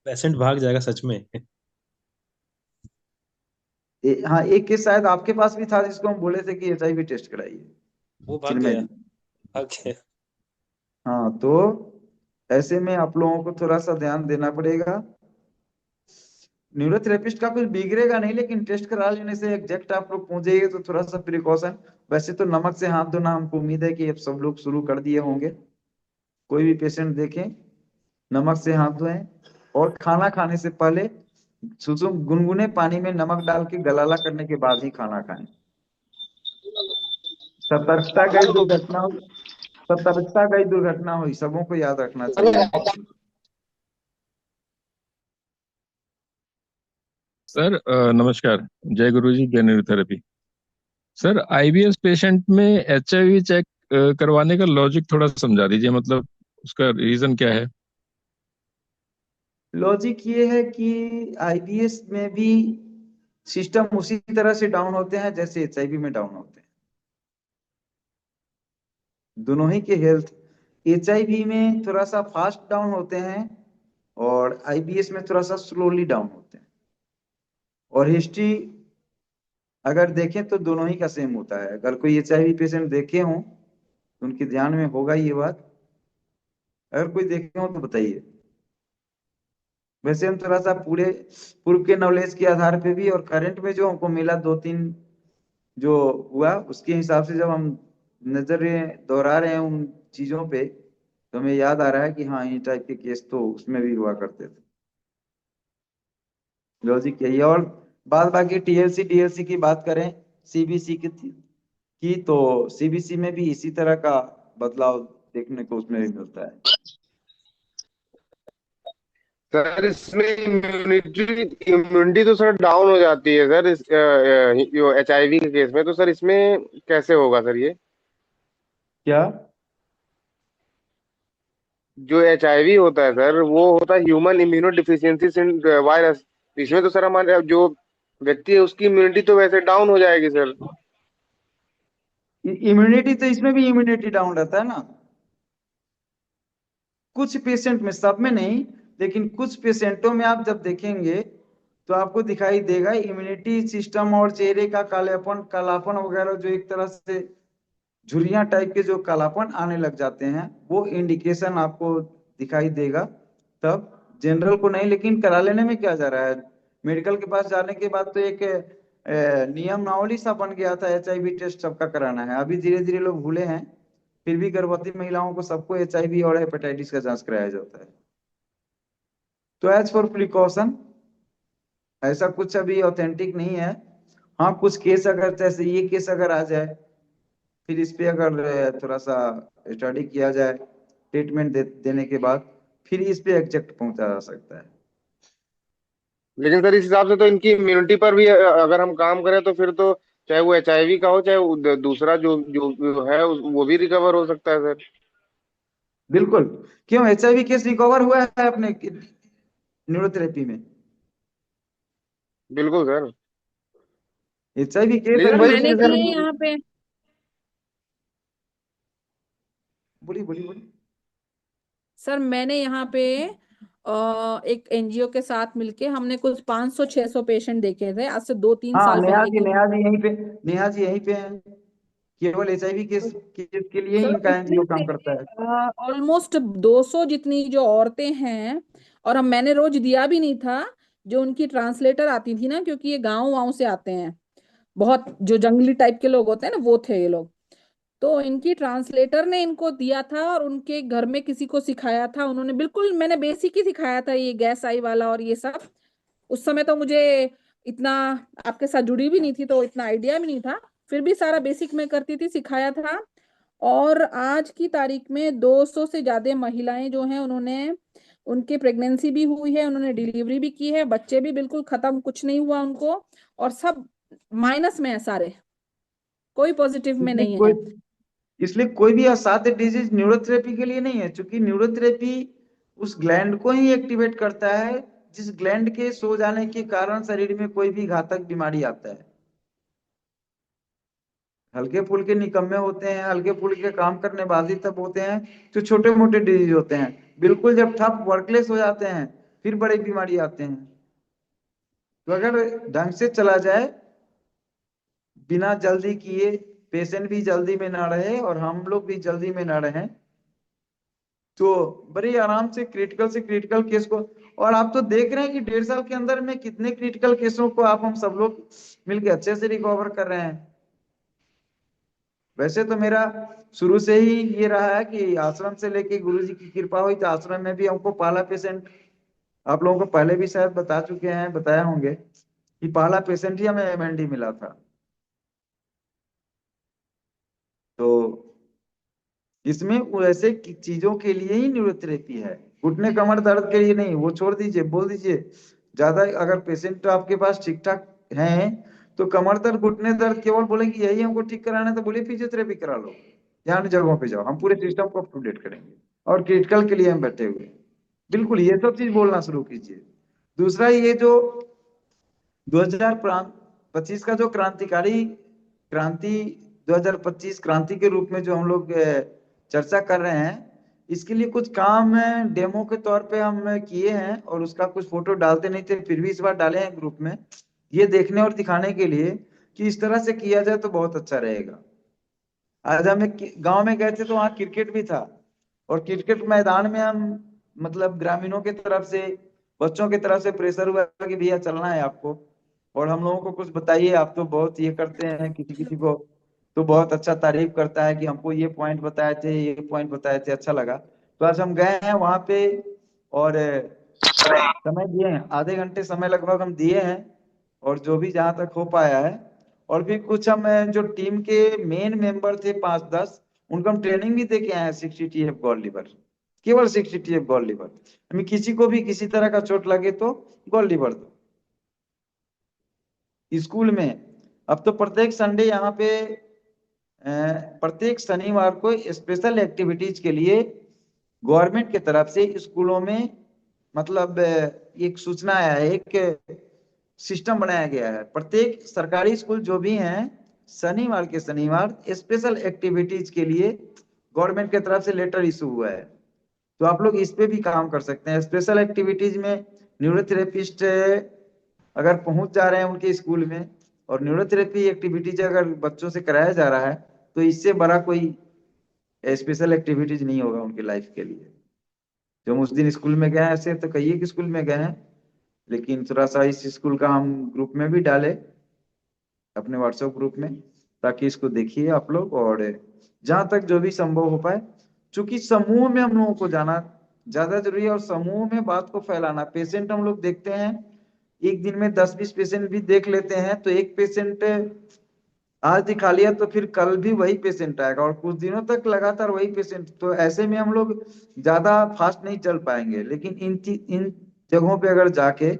E: पेशेंट भाग जाएगा सच में।
A: हाँ, एक केस शायद आपके पास भी था जिसको हम बोले थे कि HIV टेस्ट कराइए,
E: वो भाग
A: चिन्मय
E: गया।
A: जी।
E: भाग गया।
A: हाँ, तो ऐसे में आप लोगों को थोड़ा सा ध्यान देना पड़ेगा। न्यूरोथेरेपिस्ट का कुछ बिगड़ेगा नहीं, लेकिन टेस्ट करा लेने से एग्जैक्ट आप लोग पहुंचेंगे तो थोड़ा सा प्रिकॉशन। वैसे तो नमक से हाथ धोना हमको उम्मीद है कि अब सब लोग शुरू कर दिए होंगे। कोई भी पेशेंट देखें, नमक से हाथ धोएं, और खाना खाने से पहले सुसुम गुनगुने पानी में नमक डाल के गलाला करने के बाद ही खाना खाएं। सतर्कता गई दुर्घटना हो, सतर्कता गई दुर्घटना हुई, सबों को याद रखना चाहिए।
F: सर नमस्कार। जय गुरु जी, ज्ञान न्यूरोथेरेपी। सर IBS पेशेंट में HIV चेक करवाने का लॉजिक थोड़ा समझा दीजिए, मतलब उसका रीजन क्या है?
A: लॉजिक ये है कि IBS में भी सिस्टम उसी तरह से डाउन होते हैं जैसे HIV में डाउन होते हैं। दोनों ही के हेल्थ, HIV में थोड़ा सा फास्ट डाउन होते हैं और IBS में थोड़ा सा स्लोली डाउन होते हैं। और हिस्ट्री अगर देखें तो दोनों ही का सेम होता है। अगर कोई HIV पेशेंट देखे हो तो उनके ध्यान में होगा ये बात, अगर कोई देखे हो तो बताइए। वैसे हम थोड़ा सा पूरे पूर्व के नॉलेज के आधार पे भी और करंट में जो हमको मिला 2-3 जो हुआ उसके हिसाब से जब हम नजरें दोहरा रहे हैं उन चीजों पे, तो हमें याद आ रहा है कि हाँ, ये टाइप के केस तो उसमें भी हुआ करते थे। लॉजिक यही है। और बाद बाकी TLC DLC की बात करें, CBC की तो CBC में भी इसी तरह का बदलाव देखने को उसमें भी मिलता है।
G: सर इसमें इम्यूनिटी इम्यूनिटी तो सर डाउन हो जाती है सर, जो HIV के केस में, तो सर इसमें कैसे होगा सर ये?
A: क्या?
G: जो HIV होता है सर, वो होता है ह्यूमन इम्यूनो डिफिशियंसी वायरस। इसमें तो सर हमारे जो व्यक्ति है उसकी इम्यूनिटी तो वैसे डाउन हो जाएगी सर।
A: इम्यूनिटी तो इसमें भी इम्यूनिटी डाउन रहता है ना, कुछ पेशेंट में, सब में नहीं, लेकिन कुछ पेशेंटों में आप जब देखेंगे तो आपको दिखाई देगा इम्यूनिटी सिस्टम और चेहरे का कालेपन, कालापन वगैरह, जो एक तरह से झुर्रियां टाइप के जो कालापन आने लग जाते हैं, वो इंडिकेशन आपको दिखाई देगा तब। जनरल को नहीं, लेकिन करा लेने में क्या जा रहा है। मेडिकल के पास जाने के बाद तो एक नियमावली सा बन गया था, HIV टेस्ट सबका कराना है। अभी धीरे धीरे लोग भूले हैं, फिर भी गर्भवती महिलाओं को सबको HIV और हेपेटाइटिस का जांच कराया जाता है। तो एज फॉर प्रिकॉशन, ऐसा कुछ अभी ऑथेंटिक नहीं है। हाँ, कुछ केस अगर, जैसे ये केस अगर आ जाए, फिर इस पे अगर थोड़ा सा स्टडी किया जाए, ट्रीटमेंट देने के बाद फिर इस पे एग्जैक्ट पहुंचा जा सकता है।
G: लेकिन सर इस हिसाब से तो इनकी इम्यूनिटी पर भी अगर हम काम करें तो फिर तो चाहे वो HIV का हो, चाहे वो दूसरा जो जो है वो भी रिकवर हो सकता है सर।
A: बिल्कुल। क्यों, HIV केस रिकवर हुआ है अपने न्यूरोथेरेपी में।
G: बिल्कुल सर।
A: HIV केस
G: लेकिन
D: सर
G: वही
D: मैंने
G: चीज
D: किए
G: सर।
D: यहाँ पे,
A: बोलिए बोलिए बोलिए।
D: सर मैंने यहाँ पे एक NGO के साथ मिलके हमने कुछ 500-600 पेशेंट देखे थे आज से 2-3
A: हाँ,
D: साल पहले की
A: नेहा जी यहीं पे, नेहा जी यहीं पे हैं। केवल HIV केस केस के लिए ही
D: सर
A: इनका
D: उसमें
A: NGO काम करता है।
D: से ऑलमोस्ट 200 जितनी जो औरतें हैं, और हम मैंने रोज दिया भी नहीं था, जो उनकी ट्रांसलेटर आती थी ना, क्योंकि ये गाँव वाँव से आते हैं, बहुत जो जंगली टाइप के लोग होते हैं ना, वो थे ये लोग। तो इनकी ट्रांसलेटर ने इनको दिया था और उनके घर में किसी को सिखाया था उन्होंने, बिल्कुल मैंने बेसिक ही सिखाया था, ये गैस आई वाला और ये सब। उस समय तो मुझे इतना, आपके साथ जुड़ी भी नहीं थी तो इतना आइडिया भी नहीं था, फिर भी सारा बेसिक मैं करती थी, सिखाया था। और आज की तारीख में 200 से ज्यादा महिलाएं जो हैं, उन्होंने, उनकी प्रेगनेंसी भी हुई है, उन्होंने डिलीवरी भी की है, बच्चे भी बिल्कुल खत्म, कुछ नहीं हुआ उनको, और सब माइनस में है सारे, कोई पॉजिटिव में
A: इसलिए
D: नहीं
A: कोई
D: है।
A: इसलिए कोई भी असाध्य डिजीज न्यूरोथेरेपी के लिए नहीं है, क्योंकि न्यूरोथेरेपी उस ग्लैंड को ही एक्टिवेट करता है जिस ग्लैंड के सो जाने के कारण शरीर में कोई भी घातक बीमारी आता है। हल्के फुल्के निकम्मे होते हैं, हल्के फुल्के काम करने बाजी तब होते हैं जो छोटे मोटे डिजीज होते हैं। बिल्कुल जब ठप वर्कलेस हो जाते हैं, फिर बड़ी बीमारी आते हैं। तो अगर ढंग से चला जाए, बिना जल्दी किए, पेशेंट भी जल्दी में ना रहे और हम लोग भी जल्दी में ना रहें, तो बड़े आराम से क्रिटिकल केस को, और आप तो देख रहे हैं कि 1.5 साल के अंदर में कितने क्रिटिकल केसों को आप हम सब लोग मिलकर अच्छे से रिकवर कर रहे हैं। वैसे तो मेरा शुरू से ही ये रहा है कि आश्रम से लेके गुरु जी की कृपा हुई तो आश्रम में भी हमको पहला पेशेंट, आप लोगों को पहले भी शायद बता चुके हैं, बताया होंगे कि पहला पेशेंट ही हमें MND मिला था। तो इसमें वैसे चीजों के लिए ही न्यूरोथेरेपी है, घुटने कमर दर्द के लिए नहीं। वो छोड़ दीजिए, बोल दीजिए ज्यादा अगर पेशेंट आपके पास ठीक ठाक हैं तो कमर दर्द घुटने दर्द केवल बोलेंगे यही हमको ठीक कराना है, तो बोलिए फिजियोथेरेपी करा लो, यहाँ जगहों पे जाओ, हम पूरे सिस्टम को अप टू डेट करेंगे। और क्रिटिकल के लिए हम बैठे हुए हैं। बिल्कुल ये सब चीज बोलना शुरू कीजिए। दूसरा, ये जो 2025 का जो क्रांतिकारी क्रांति 2025 क्रांति के रूप में जो हम लोग चर्चा कर रहे हैं, इसके लिए कुछ काम डेमो के तौर पे हम किए हैं, और उसका कुछ फोटो डालते नहीं थे, फिर भी इस बार डाले हैं ग्रुप में, ये देखने और दिखाने के लिए कि इस तरह से किया जाए तो बहुत अच्छा रहेगा। आज हम एक गांव में गए थे तो वहाँ क्रिकेट भी था, और क्रिकेट मैदान में हम, मतलब ग्रामीणों की तरफ से, बच्चों की तरफ से प्रेशर हुआ कि भैया चलना है आपको, और हम लोगों को कुछ बताइए, आप तो बहुत ये करते हैं, किसी किसी को तो बहुत अच्छा तारीफ करता है कि हमको ये पॉइंट बताए थे, ये पॉइंट बताए थे, अच्छा लगा। तो आज हम गए हैं वहां पे, और समय दिए हैं, आधे घंटे समय लगभग हम दिए हैं, और जो भी जहां तक हो पाया है। और भी कुछ हम जो टीम के मेन मेंबर थे 5-10, उनको हम ट्रेनिंग भी दे के आए हैं 60 TF गॉल लीवर, केवल 60 TF गॉल लीवर। हमें किसी को भी किसी तरह का चोट लगे तो गॉल लीवर दो। स्कूल में अब तो प्रत्येक संडे यहाँ पे प्रत्येक शनिवार को स्पेशल एक्टिविटीज के लिए गवर्नमेंट की तरफ से स्कूलों में मतलब एक सूचना आया है, एक सिस्टम बनाया गया है। प्रत्येक सरकारी स्कूल जो भी हैं, शनिवार के शनिवार स्पेशल एक्टिविटीज के लिए गवर्नमेंट की तरफ से लेटर इशू हुआ है। तो आप लोग इस पे भी काम कर सकते हैं। स्पेशल एक्टिविटीज में न्यूरोथेरेपिस्ट अगर पहुंच जा रहे हैं उनके स्कूल में, और न्यूरोथेरेपी एक्टिविटीज अगर बच्चों से कराया जा रहा है, तो इससे बड़ा कोई स्पेशल एक्टिविटीज नहीं होगा उनकी लाइफ के लिए। जो हम उस दिन स्कूल में गए हैं, ऐसे तो कई एक स्कूल में गए हैं, लेकिन थोड़ा सा इस स्कूल का हम ग्रुप में भी डाले अपने व्हाट्सएप ग्रुप में, ताकि इसको देखिए आप लोग, और जहां तक जो भी संभव हो पाए, चूंकि समूह में हम लोगों को जाना ज्यादा जरूरी है, और समूह में बात को फैलाना। पेशेंट हम लोग देखते हैं, एक दिन में 10-20 पेशेंट भी देख लेते हैं, तो एक पेशेंट आज दिखा लिया तो फिर कल भी वही पेशेंट आएगा, और कुछ दिनों तक लगातार वही पेशेंट। तो ऐसे में हम लोग ज्यादा फास्ट नहीं चल पाएंगे। लेकिन इन जगहों पे अगर जाके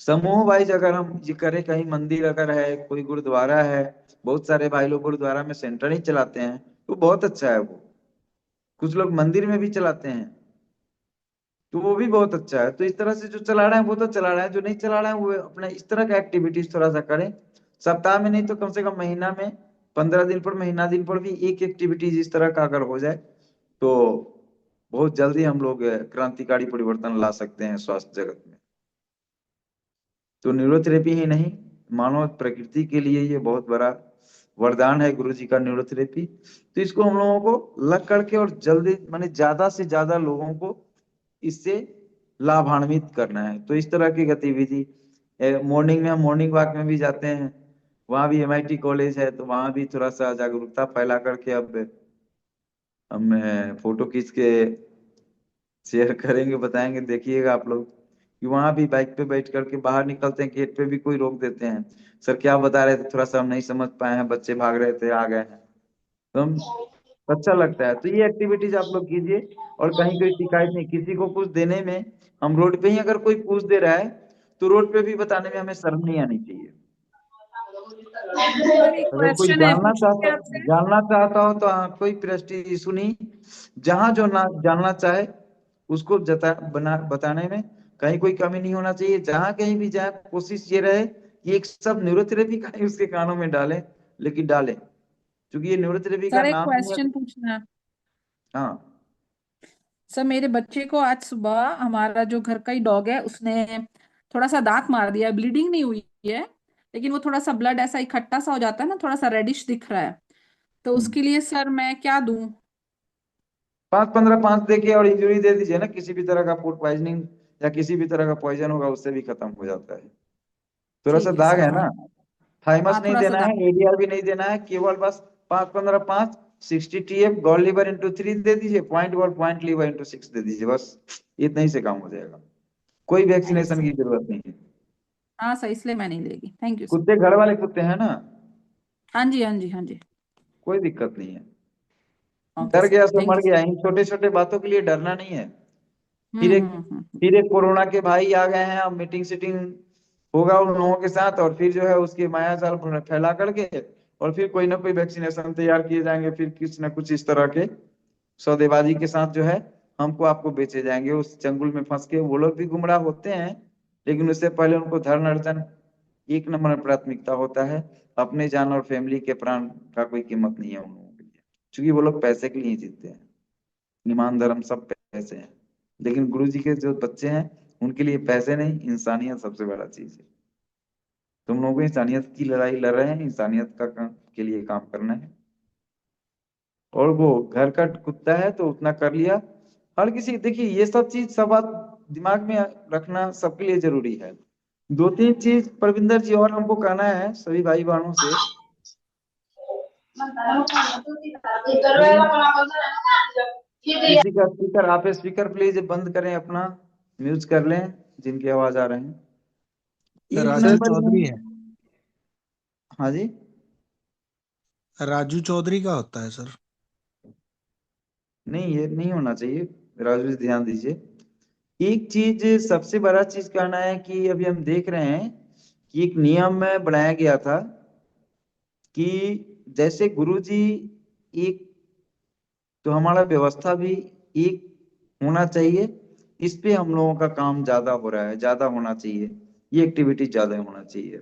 A: समूह वाइज अगर हम ये करें, कहीं मंदिर अगर है, कोई गुरुद्वारा है, बहुत सारे भाई लोग गुरुद्वारा में सेंटर ही चलाते हैं, तो बहुत अच्छा है वो। कुछ लोग मंदिर में भी चलाते हैं, तो वो भी बहुत अच्छा है। तो इस तरह से जो चला रहे हैं वो तो चला रहे हैं, जो नहीं चला रहे हैं वो अपने इस तरह का एक्टिविटीज थोड़ा सा करें। सप्ताह में नहीं तो कम से कम महीना में 15 दिन पर, महीना दिन पर भी एक एक्टिविटीज इस तरह का अगर हो जाए, तो बहुत जल्दी हम लोग क्रांतिकारी परिवर्तन ला सकते हैं स्वास्थ्य जगत में। तो न्यूरोथेरेपी ही नहीं, मानव प्रकृति के लिए ये बहुत बड़ा वरदान है गुरु जी का, न्यूरोथेरेपी। तो इसको हम लोगों को लग करके और जल्दी माने ज्यादा से ज्यादा लोगों को इससे लाभान्वित करना है। तो इस तरह की गतिविधि मॉर्निंग में, हम मॉर्निंग वॉक में भी जाते हैं, वहां भी MIT कॉलेज है, तो वहां भी थोड़ा सा जागरूकता फैला करके अब हम फोटो खींच के शेयर करेंगे, बताएंगे। देखिएगा आप लोग कि वहां भी बाइक पे बैठ करके बाहर निकलते हैं, गेट पे भी कोई रोक देते हैं, सर क्या बता रहे थे, थोड़ा सा हम नहीं समझ पाए हैं, बच्चे भाग रहे थे, आ गए हैं। तो हम अच्छा लगता है। तो ये एक्टिविटीज आप लोग कीजिए, और कहीं कोई शिकायत नहीं, किसी को कुछ देने में, हम रोड पे ही अगर कोई पूछ दे रहा है, तो रोड पे भी बताने में हमें शर्म नहीं आनी चाहिए।
D: सर एक
A: अगर कोई
D: क्वेश्चन है, पूछूं क्या आपसे?
A: जानना चाहता हो तो हाँ, कोई प्रेस्टीज इशू नहीं। जहां जो ना जानना चाहे उसको बताने में कहीं कोई कमी नहीं होना चाहिए। जहां कहीं भी जाए, कोशिश ये रहे कि एक सब न्यूरोथेरेपी का ही उसके कानों में डालें, लेकिन डालें, क्योंकि ये न्यूरोथेरेपी का
D: सर एक
A: नाम ही है।
D: क्वेश्चन पूछना है।
A: हाँ,
D: सर मेरे बच्चे को आज सुबह, हमारा जो घर का ही डॉग है, उसने थोड़ा सा दांत मार दिया। ब्लीडिंग नहीं हुई है, लेकिन वो थोड़ा सा ब्लड ऐसा इकट्ठा सा हो जाता है ना, थोड़ा सा रेडिश दिख रहा है। तो उसके लिए सर मैं क्या दूं?
A: 5-15 दे के और इंजरी दे दीजिए ना, किसी भी तरह का फूड पॉइजनिंग या किसी भी तरह का पॉइजन होगा, उससे भी खत्म हो जाता है। थोड़ा सा
D: ठीक है
A: दाग
D: सर,
A: है ना,
D: हाँ।
A: थाइमस
D: हाँ
A: नहीं
D: थोड़ा सा
A: देना है,
D: दांत।
A: ADR भी नहीं देना है, केवल बस 5-15 60 TF गॉल लीवर इंटू 3 दे दीजिए, पॉइंट लीवर इंटू 6 दे दीजिए, बस इतना ही से काम हो जाएगा। कोई
D: थैंक यू
A: वैक्सीनेशन
D: सर।
A: की जरूरत नहीं है।
D: हाँ सर, इसलिए मैं नहीं लेगी। Thank you sir.
A: कुत्ते घर वाले कुत्ते हैं ना,
D: हाँ जी, हाँ जी, हाँ जी।
A: कोई दिक्कत नहीं है।
D: ओके
A: डर
D: सर,
A: गया सो
D: थैंक
A: मर
D: यू
A: गया,
D: सर।
A: इन छोटे छोटे बातों के लिए डरना नहीं है। फिर
D: हम्म
A: एक
D: हम्म हम्म
A: फिर एक कोरोना के भाई आ गए हैं, अब मीटिंग सीटिंग होगा उन लोगों के साथ, और फिर जो है उसकी माया जाल फैला करके, और फिर कोई ना कोई वैक्सीनेशन तैयार किए जाएंगे, फिर कुछ ना कुछ इस तरह के सौदेबाजी के साथ जो है हमको आपको बेचे जाएंगे। उस चंगुल में फंस के वो लोग भी गुमराह होते हैं, लेकिन उससे पहले उनको धर्म अर्जन एक नंबर प्राथमिकता होता है। अपने जान और फैमिली के प्राण का कोई कीमत नहीं है उन लोगों के लिए, क्योंकि वो लोग पैसे के लिए ही जीते हैं। ईमान धर्म सब पैसे हैं, लेकिन गुरु जी के जो बच्चे हैं उनके लिए पैसे नहीं, इंसानियत सबसे बड़ा चीज है। तुम लोगों को इंसानियत की लड़ाई लड़ रहे हैं, इंसानियत का काम के लिए काम करना है। और वो घर का कुत्ता है तो उतना कर लिया। हर किसी, देखिए ये सब चीज, सब बात दिमाग में रखना सबके लिए जरूरी है। 2-3 चीज प्रविंदर जी और हमको कहना है सभी भाई बहनों से। किसी का स्पीकर, आप स्पीकर प्लीज बंद करें अपना, म्यूट कर लें जिनकी आवाज आ रहे हैं। एक
H: राजू
A: नंबर
H: चौधरी है।
A: में, हाँ जी,
H: राजू चौधरी का होता है सर।
A: नहीं ये नहीं होना चाहिए। राजू जी ध्यान दीजिए। एक चीज सबसे बड़ा चीज कहना है कि अभी हम देख रहे हैं कि एक नियम में बनाया गया था कि जैसे गुरु जी एक, तो हमारा व्यवस्था भी एक होना चाहिए, इस पे हम लोगों का काम ज्यादा हो रहा है, ज्यादा होना चाहिए, ये एक्टिविटी ज्यादा होना चाहिए।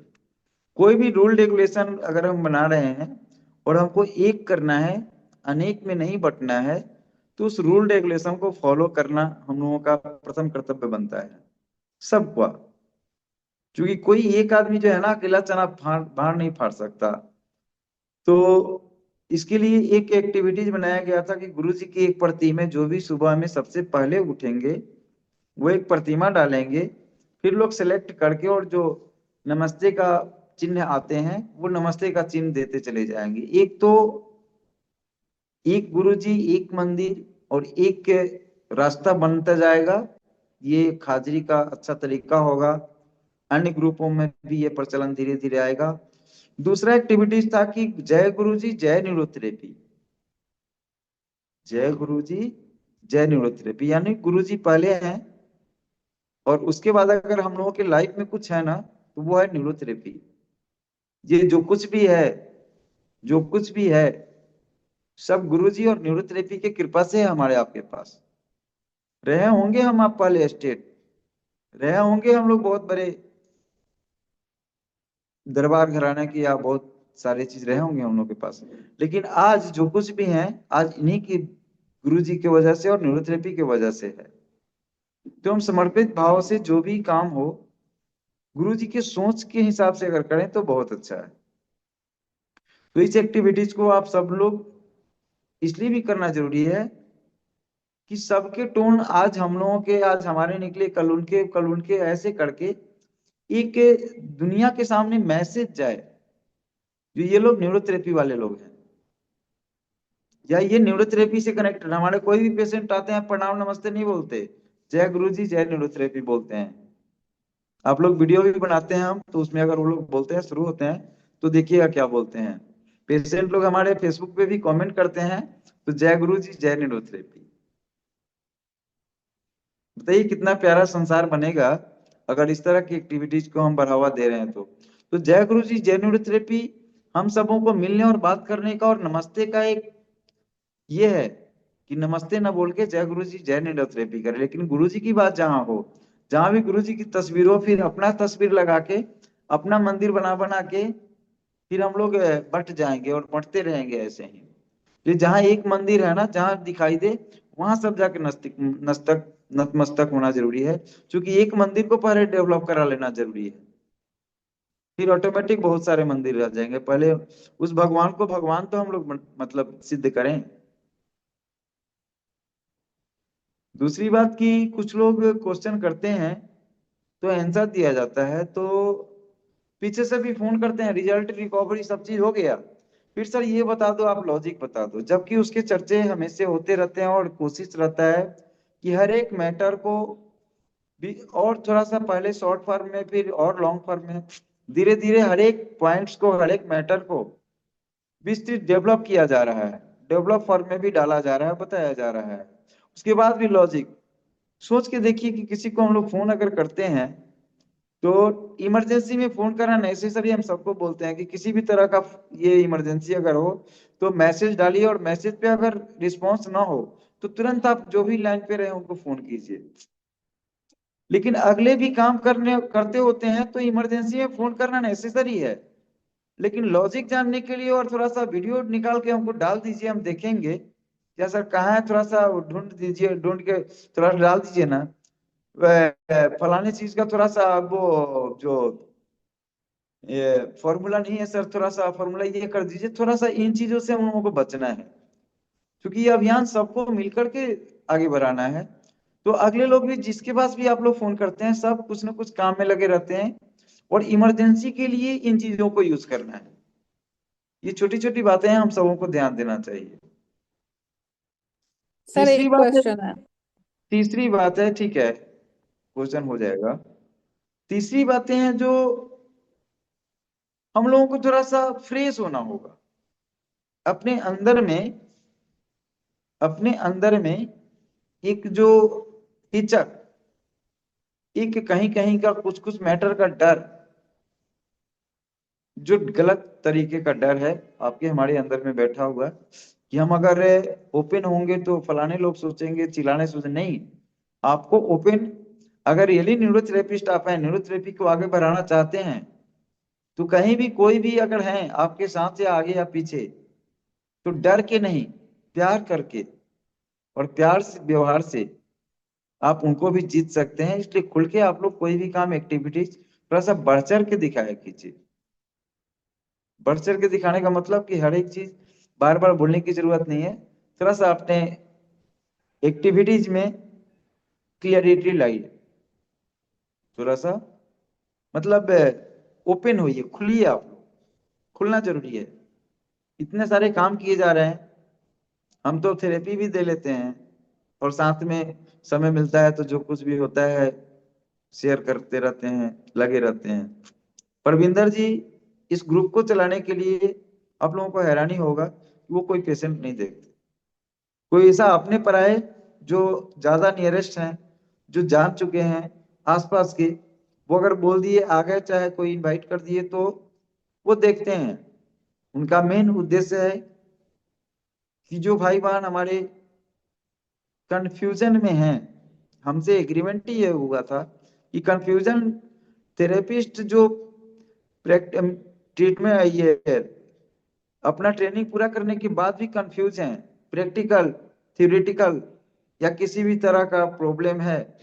A: कोई भी रूल रेगुलेशन अगर हम बना रहे हैं और हमको एक करना है, अनेक में नहीं बंटना है, तो उस रूल रेगुलेशन को फॉलो करना हम लोगों का प्रथम कर्तव्य बनता है सबका। क्योंकि कोई एक आदमी जो है ना अकेला चना भार नहीं फाड़ सकता। तो इसके लिए एक एक्टिविटीज बनाया गया था कि गुरु जी की एक प्रति में जो भी सुबह में सबसे पहले उठेंगे वो एक प्रतिमा डालेंगे, फिर लोग सेलेक्ट करके और जो नमस्ते का चिन्ह आते हैं वो नमस्ते का चिन्ह देते चले जाएंगे। एक तो एक गुरुजी एक मंदिर और एक रास्ता बनता जाएगा, ये खाजरी का अच्छा तरीका होगा। अन्य ग्रुपों में भी ये प्रचलन धीरे धीरे आएगा। दूसरा एक्टिविटीज था कि जय गुरुजी जय निरोत्रेपी, जय गुरुजी जय निरोत्रेपी, यानी गुरुजी पहले हैं और उसके बाद अगर हम लोगों के लाइफ में कुछ है ना तो वो है न्यूरोथेरेपी। ये जो कुछ भी है, जो कुछ भी है सब गुरुजी और न्यूरोथेरेपी की कृपा से है हमारे आपके पास। रहे होंगे हम आप पहले स्टेट, रहे होंगे हम लोग बहुत बड़े दरबार घराने की या बहुत सारे चीज रहे होंगे हम लोग के पास, लेकिन आज जो कुछ भी है आज इन्हीं की गुरुजी की वजह से और न्यूरोथेरेपी की वजह से है। तो हम समर्पित भाव से जो भी काम हो गुरुजी के सोच के हिसाब से अगर करें तो बहुत अच्छा है। तो इस एक्टिविटीज को आप सब लोग इसलिए भी करना जरूरी है कि सबके टोन आज हम लोगों के, आज हमारे निकले कल उनके ऐसे करके एक दुनिया के सामने मैसेज जाए जो ये लोग न्यूरोथेरेपी वाले लोग हैं या ये न्यूरोथेरेपी से कनेक्टेड। हमारे कोई भी पेशेंट आते हैं प्रणाम नमस्ते नहीं बोलते, जय गुरुजी जय न्यूरोथेरेपी बोलते हैं। आप लोग वीडियो भी बनाते हैं हम तो उसमें अगर वो लोग बोलते हैं शुरू होते हैं तो देखिएगा क्या बोलते हैं। पेशेंट लोग हमारे फेसबुक पे भी कमेंट करते हैं तो जय गुरुजी जय न्यूरोथेरेपी। बताइए कितना प्यारा संसार बनेगा अगर इस तरह की एक्टिविटीज को हम बढ़ावा दे रहे हैं तो जय गुरुजी जय न्यूरोथेरेपी हम सबों को मिलने और बात करने का और नमस्ते का एक ये है कि नमस्ते न बोल के जय गुरुजी जय न्यूरोथेरेपी करें। लेकिन गुरुजी की बात जहां हो, जहां भी गुरुजी की तस्वीर हो, फिर अपना तस्वीर लगा के अपना मंदिर बना बना के फिर हम लोग बट जाएंगे और बंटते रहेंगे ऐसे ही। ये जहाँ एक मंदिर है ना जहाँ दिखाई दे वहां सब जाके नतमस्तक होना जरूरी है, क्योंकि एक मंदिर को पहले डेवलप करा लेना जरूरी है, फिर ऑटोमेटिक बहुत सारे मंदिर रह जाएंगे। पहले उस भगवान को भगवान तो हम लोग मतलब सिद्ध करें। दूसरी बात कि कुछ लोग क्वेश्चन करते हैं तो आंसर दिया जाता है तो पीछे से भी फोन करते हैं रिजल्ट रिकवरी सब चीज हो गया, फिर सर ये बता दो आप लॉजिक बता दो, जबकि उसके चर्चे हमेशा होते रहते हैं और कोशिश रहता है कि हर एक मैटर को भी और थोड़ा सा पहले शॉर्ट फॉर्म में फिर और लॉन्ग फॉर्म में धीरे धीरे हर एक पॉइंट्स को हर एक मैटर को विस्तृत डेवलप किया जा रहा है, डेवलप फॉर्म में भी डाला जा रहा है, बताया जा रहा है। उसके बाद भी लॉजिक सोच के देखिए कि किसी को हम लोग फोन अगर करते हैं तो इमरजेंसी में फोन करना नेसेसरी हम सबको बोलते हैं कि किसी भी तरह का ये इमरजेंसी अगर हो तो मैसेज डालिए और मैसेज पे अगर रिस्पॉन्स ना हो तो तुरंत आप जो भी लाइन पे रहे उनको फोन कीजिए। लेकिन अगले भी काम करते होते हैं तो इमरजेंसी में फोन करना नेसेसरी है, लेकिन लॉजिक जानने के लिए और थोड़ा सा वीडियो निकाल के हमको डाल दीजिए, हम देखेंगे क्या सर कहाँ है, थोड़ा सा ढूंढ दीजिए, ढूंढ के थोड़ा डाल दीजिए ना फलाने चीज का थोड़ा सा वो जो ये फॉर्मूला नहीं है सर, थोड़ा सा फॉर्मूला ये कर दीजिए, थोड़ा सा इन चीजों से हम लोगों को बचना है क्योंकि ये अभियान सबको मिलकर के आगे बढ़ाना है। तो अगले लोग भी जिसके पास भी आप लोग फोन करते हैं सब कुछ ना कुछ काम में लगे रहते हैं और इमरजेंसी के लिए इन चीजों को यूज करना है। ये छोटी छोटी बातें हैं, हम सबों को ध्यान देना चाहिए।
D: सर
A: तीसरी
D: एक
A: बात है,
D: क्वेश्चन है।
A: तीसरी बात है, ठीक है क्वेश्चन हो जाएगा। तीसरी बातें हैं जो हम लोगों को थोड़ा सा फ्रेश होना होगा अपने अंदर में, अपने अंदर में एक जो हिचक, एक कहीं कहीं का कुछ कुछ मैटर का डर, जो गलत तरीके का डर है आपके हमारे अंदर में बैठा हुआ है, कि हम अगर ओपन होंगे तो फलाने लोग सोचेंगे, चिल्लाने सोचेंगे, नहीं। आपको ओपन, अगर रियली न्यूरोथेरेपिस्ट आप हैं, न्यूरोथेरेपी को आगे बढ़ाना चाहते हैं, तो कहीं भी कोई भी अगर हैं आपके साथ या आगे या पीछे, तो डर के नहीं, प्यार करके और प्यार से, व्यवहार से आप उनको भी जीत सकते हैं। इसलिए खुल के आप लोग कोई भी काम, एक्टिविटीज थोड़ा सा बढ़ चढ़ के दिखाया कीजिए। बढ़ चढ़ के दिखाने का मतलब कि हर एक चीज बार बार बोलने की जरूरत नहीं है। थोड़ा सा अपने एक्टिविटीज में क्लियरिटी लाइए, थोड़ा सा मतलब ओपन होइए, खुलिए। आप लोग खुलना जरूरी है। इतने सारे काम किए जा रहे हैं, हम तो थेरेपी भी दे लेते हैं और साथ में समय मिलता है तो जो कुछ भी होता है शेयर करते रहते हैं, लगे रहते हैं। परविंदर जी, इस ग्रुप को चलाने के लिए आप लोगों को हैरानी होगा कि वो कोई पेशेंट नहीं देखते। कोई ऐसा अपने पर आए जो ज्यादा नियरेस्ट हैं, जो जान चुके हैं आसपास के, वो अगर बोल दिए आ गए, चाहे कोई इनवाइट कर दिए, तो वो देखते हैं। उनका मेन उद्देश्य है कि जो भाई बहन हमारे कंफ्यूजन में हैं, हमसे एग्रीमेंट ही ये हुआ था कि कंफ्यूजन थेरेपिस्ट जो ट्रीटमेंट ये अपना ट्रेनिंग पूरा करने के बाद भी कंफ्यूज हैं, प्रैक्टिकल, थ्योरेटिकल या किसी भी तरह का प्रॉब्लम है,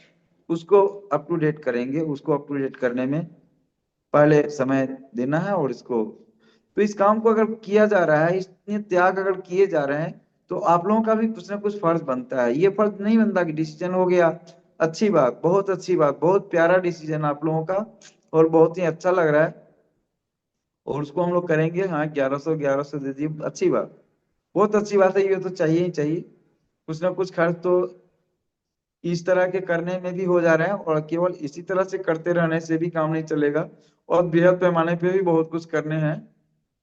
A: उसको अप टू डेट करेंगे। उसको अप टू डेट करने में पहले समय देना है। और इसको, तो इस काम को अगर किया जा रहा है, इतने त्याग अगर किए जा रहे हैं, तो आप लोगों का भी कुछ ना कुछ फर्ज बनता है। ये फर्ज नहीं बनता कि डिसीजन हो गया, अच्छी बात, बहुत अच्छी बात, बहुत प्यारा डिसीजन आप लोगों का और बहुत ही अच्छा लग रहा है, और उसको हम लोग करेंगे। हाँ, 1100 दे दिए, अच्छी बात, बहुत अच्छी बात है। ये तो चाहिए ही चाहिए। कुछ ना कुछ खर्च तो इस तरह के करने में भी हो जा रहे हैं, और केवल इसी तरह से करते रहने से भी काम नहीं चलेगा, और बृहद पैमाने पे भी बहुत कुछ करने हैं।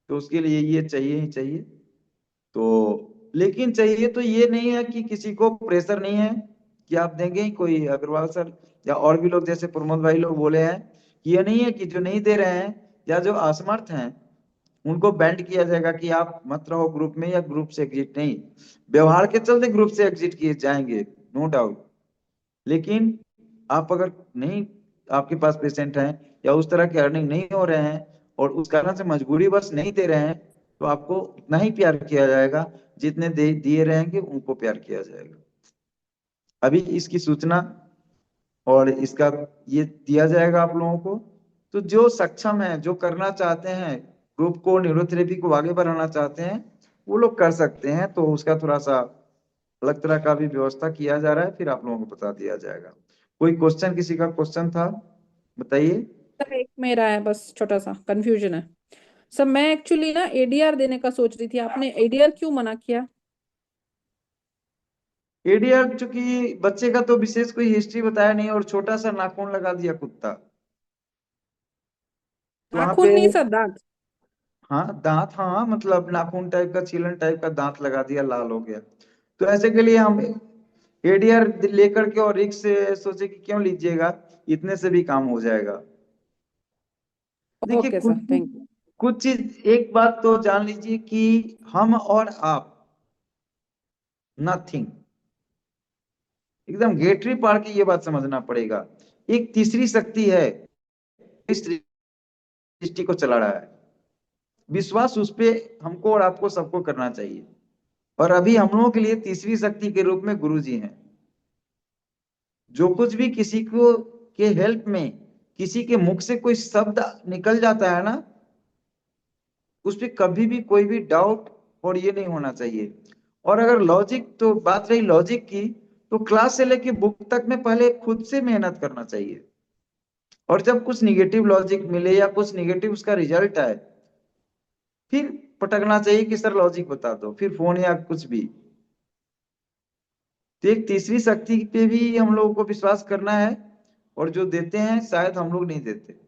A: तो उसके लिए ये चाहिए ही चाहिए। तो लेकिन चाहिए तो ये नहीं है कि किसी को प्रेशर नहीं है कि आप देंगे ही। कोई अग्रवाल सर या और भी लोग जैसे प्रमोद भाई लोग बोले हैं कि ये नहीं है कि जो नहीं दे रहे हैं या जो असमर्थ हैं उनको बैंड किया जाएगा कि आप मत रहो ग्रुप में, या ग्रुप से एग्जिट नहीं। व्यवहार के चलते ग्रुप से एग्जिट किए जाएंगे, नो डाउट। लेकिन आप अगर नहीं, आपके पास पेशेंट हैं या उस तरह के अर्निंग नहीं हो रहे हैं और उस कारण से मजबूरी बस नहीं दे रहे हैं, तो आपको उतना ही प्यार किया जाएगा जितने दे दिए रहेंगे उनको प्यार किया जाएगा। अभी इसकी सूचना और इसका ये दिया जाएगा आप लोगों को। तो जो सक्षम है, जो करना चाहते हैं, ग्रुप को, न्यूरोथेरेपी को आगे बढ़ाना चाहते हैं, वो लोग कर सकते हैं। तो उसका थोड़ा सा अलग तरह का भी व्यवस्था किया जा रहा है, फिर आप लोगों को बता दिया जाएगा। कोई क्वेश्चन, किसी का क्वेश्चन था, बताइए।
D: सर एक मेरा है, बस छोटा सा कंफ्यूजन है। सर मैं एक्चुअली ना एडीआर देने का सोच रही थी, आपने एडीआर क्यों मना किया?
A: एडीआर चूंकि बच्चे का तो विशेष कोई हिस्ट्री बताया नहीं, और छोटा सा नाखून लगा दिया कुत्ता, तो वहां
D: नाखून
A: पे,
D: नहीं सर, दांत।
A: हाँ दांत, हाँ मतलब नाखून टाइप का, छीलन टाइप का दांत लगा दिया, लाल हो गया। तो ऐसे के लिए हम एडीआर लेकर के और रिक्स से सोचे कि क्यों लीजिएगा, इतने से भी काम हो जाएगा। देखिए
D: ओके
A: कुछ
D: सर, थैंक यू।
A: कुछ चीज, एक बात तो जान लीजिए कि हम और आप नथिंग, एकदम गेटरी पार की, ये बात समझना पड़ेगा। एक तीसरी शक्ति है इस सृष्टि को चला रहा है। विश्वास उस पे हमको और आपको सबको करना चाहिए। और अभी हम लोगों के लिए तीसरी शक्ति के रूप में गुरु जी हैं। जो कुछ भी किसी को के हेल्प में किसी के मुख से कोई शब्द निकल जाता है ना, उस पर कभी भी कोई भी डाउट और ये नहीं होना चाहिए। और अगर लॉजिक, तो बात रही लॉजिक की, तो क्लास से लेके बुक तक में पहले खुद से मेहनत करना चाहिए। और जब कुछ निगेटिव लॉजिक मिले या कुछ निगेटिव उसका रिजल्ट आए, फिर पटकना चाहिए कि सर लॉजिक बता दो, फिर फोन या कुछ भी। तो एक तीसरी शक्ति पे भी हम लोगों को विश्वास करना है, और जो देते हैं शायद हम लोग नहीं देते।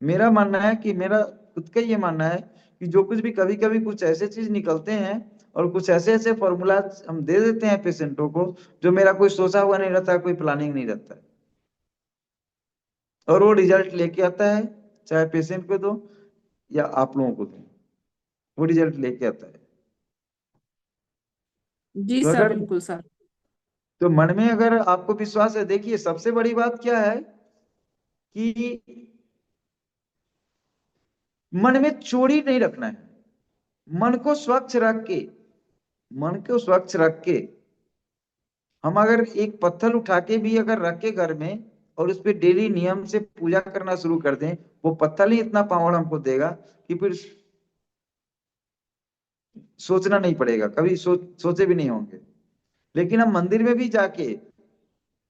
A: मेरा मानना है कि, मेरा खुद का ये मानना है कि जो कुछ भी, कभी कभी कुछ ऐसे चीज निकलते हैं और कुछ ऐसे ऐसे फॉर्मूला हम दे देते हैं पेशेंटों को, जो मेरा कोई सोचा हुआ नहीं रहता, कोई प्लानिंग नहीं रहता है, और वो रिजल्ट लेके आता है। चाहे पेशेंट को दो या आप लोगों को दो, वो रिजल्ट लेके आता है।
D: जी
A: तो
D: सर,
A: अगर
D: बिल्कुल सर।
A: तो मन में अगर आपको विश्वास है, देखिए सबसे बड़ी बात क्या है कि मन में चोरी नहीं रखना है। मन को स्वच्छ रख के, मन को स्वच्छ रख के हम अगर एक पत्थर उठा के भी अगर रखे घर में और उस पे डेली नियम से पूजा करना शुरू कर दें, वो पत्थर ही इतना पावर हमको देगा कि फिर सोचना नहीं पड़ेगा, कभी सोचे भी नहीं होंगे। लेकिन हम मंदिर में भी जाके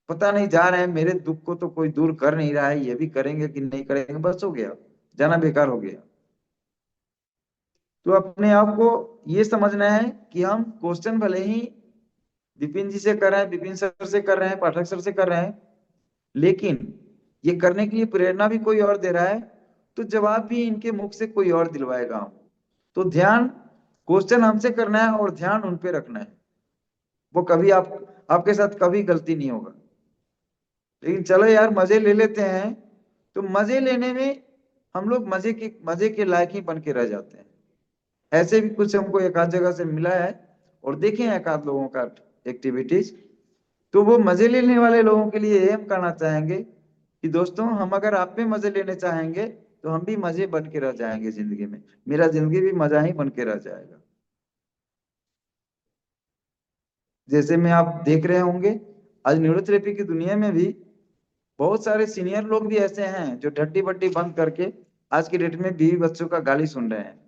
A: पता नहीं जा रहे हैं, मेरे दुख को तो कोई दूर कर नहीं रहा है, ये भी करेंगे कि नहीं करेंगे, बस हो गया, जाना बेकार हो गया। तो अपने आप को ये समझना है कि हम क्वेश्चन भले ही विपिन जी से कर रहे हैं, विपिन सर से कर रहे हैं, पाठक सर से कर रहे हैं, लेकिन ये करने के लिए प्रेरणा भी कोई और दे रहा है, तो जवाब भी इनके मुख से कोई और दिलवाएगा हम। तो ध्यान, क्वेश्चन हमसे करना है और ध्यान उन पे रखना है। वो कभी आपके साथ कभी गलती नहीं होगा। लेकिन चलो यार, मजे ले लेते हैं। तो मजे लेने में हम लोग मजे के लायक ही बन के रह जाते हैं। ऐसे भी कुछ हमको एक आध जगह से मिला है और देखे हैं एक आध लोगों का एक्टिविटीज। तो वो मजे लेने वाले लोगों के लिए ये हम कहना चाहेंगे कि दोस्तों, हम अगर आप में मजे लेने चाहेंगे तो हम भी मजे बन के रह जाएंगे जिंदगी में। मेरा जिंदगी भी मजा ही बन के रह जाएगा। जैसे में आप देख रहे होंगे, आज न्यूरोथेरेपी की दुनिया में भी बहुत सारे सीनियर लोग भी ऐसे हैं जो ठट्टी बट्टी बंद करके आज की डेट में बीवी बच्चों का गाली सुन रहे हैं।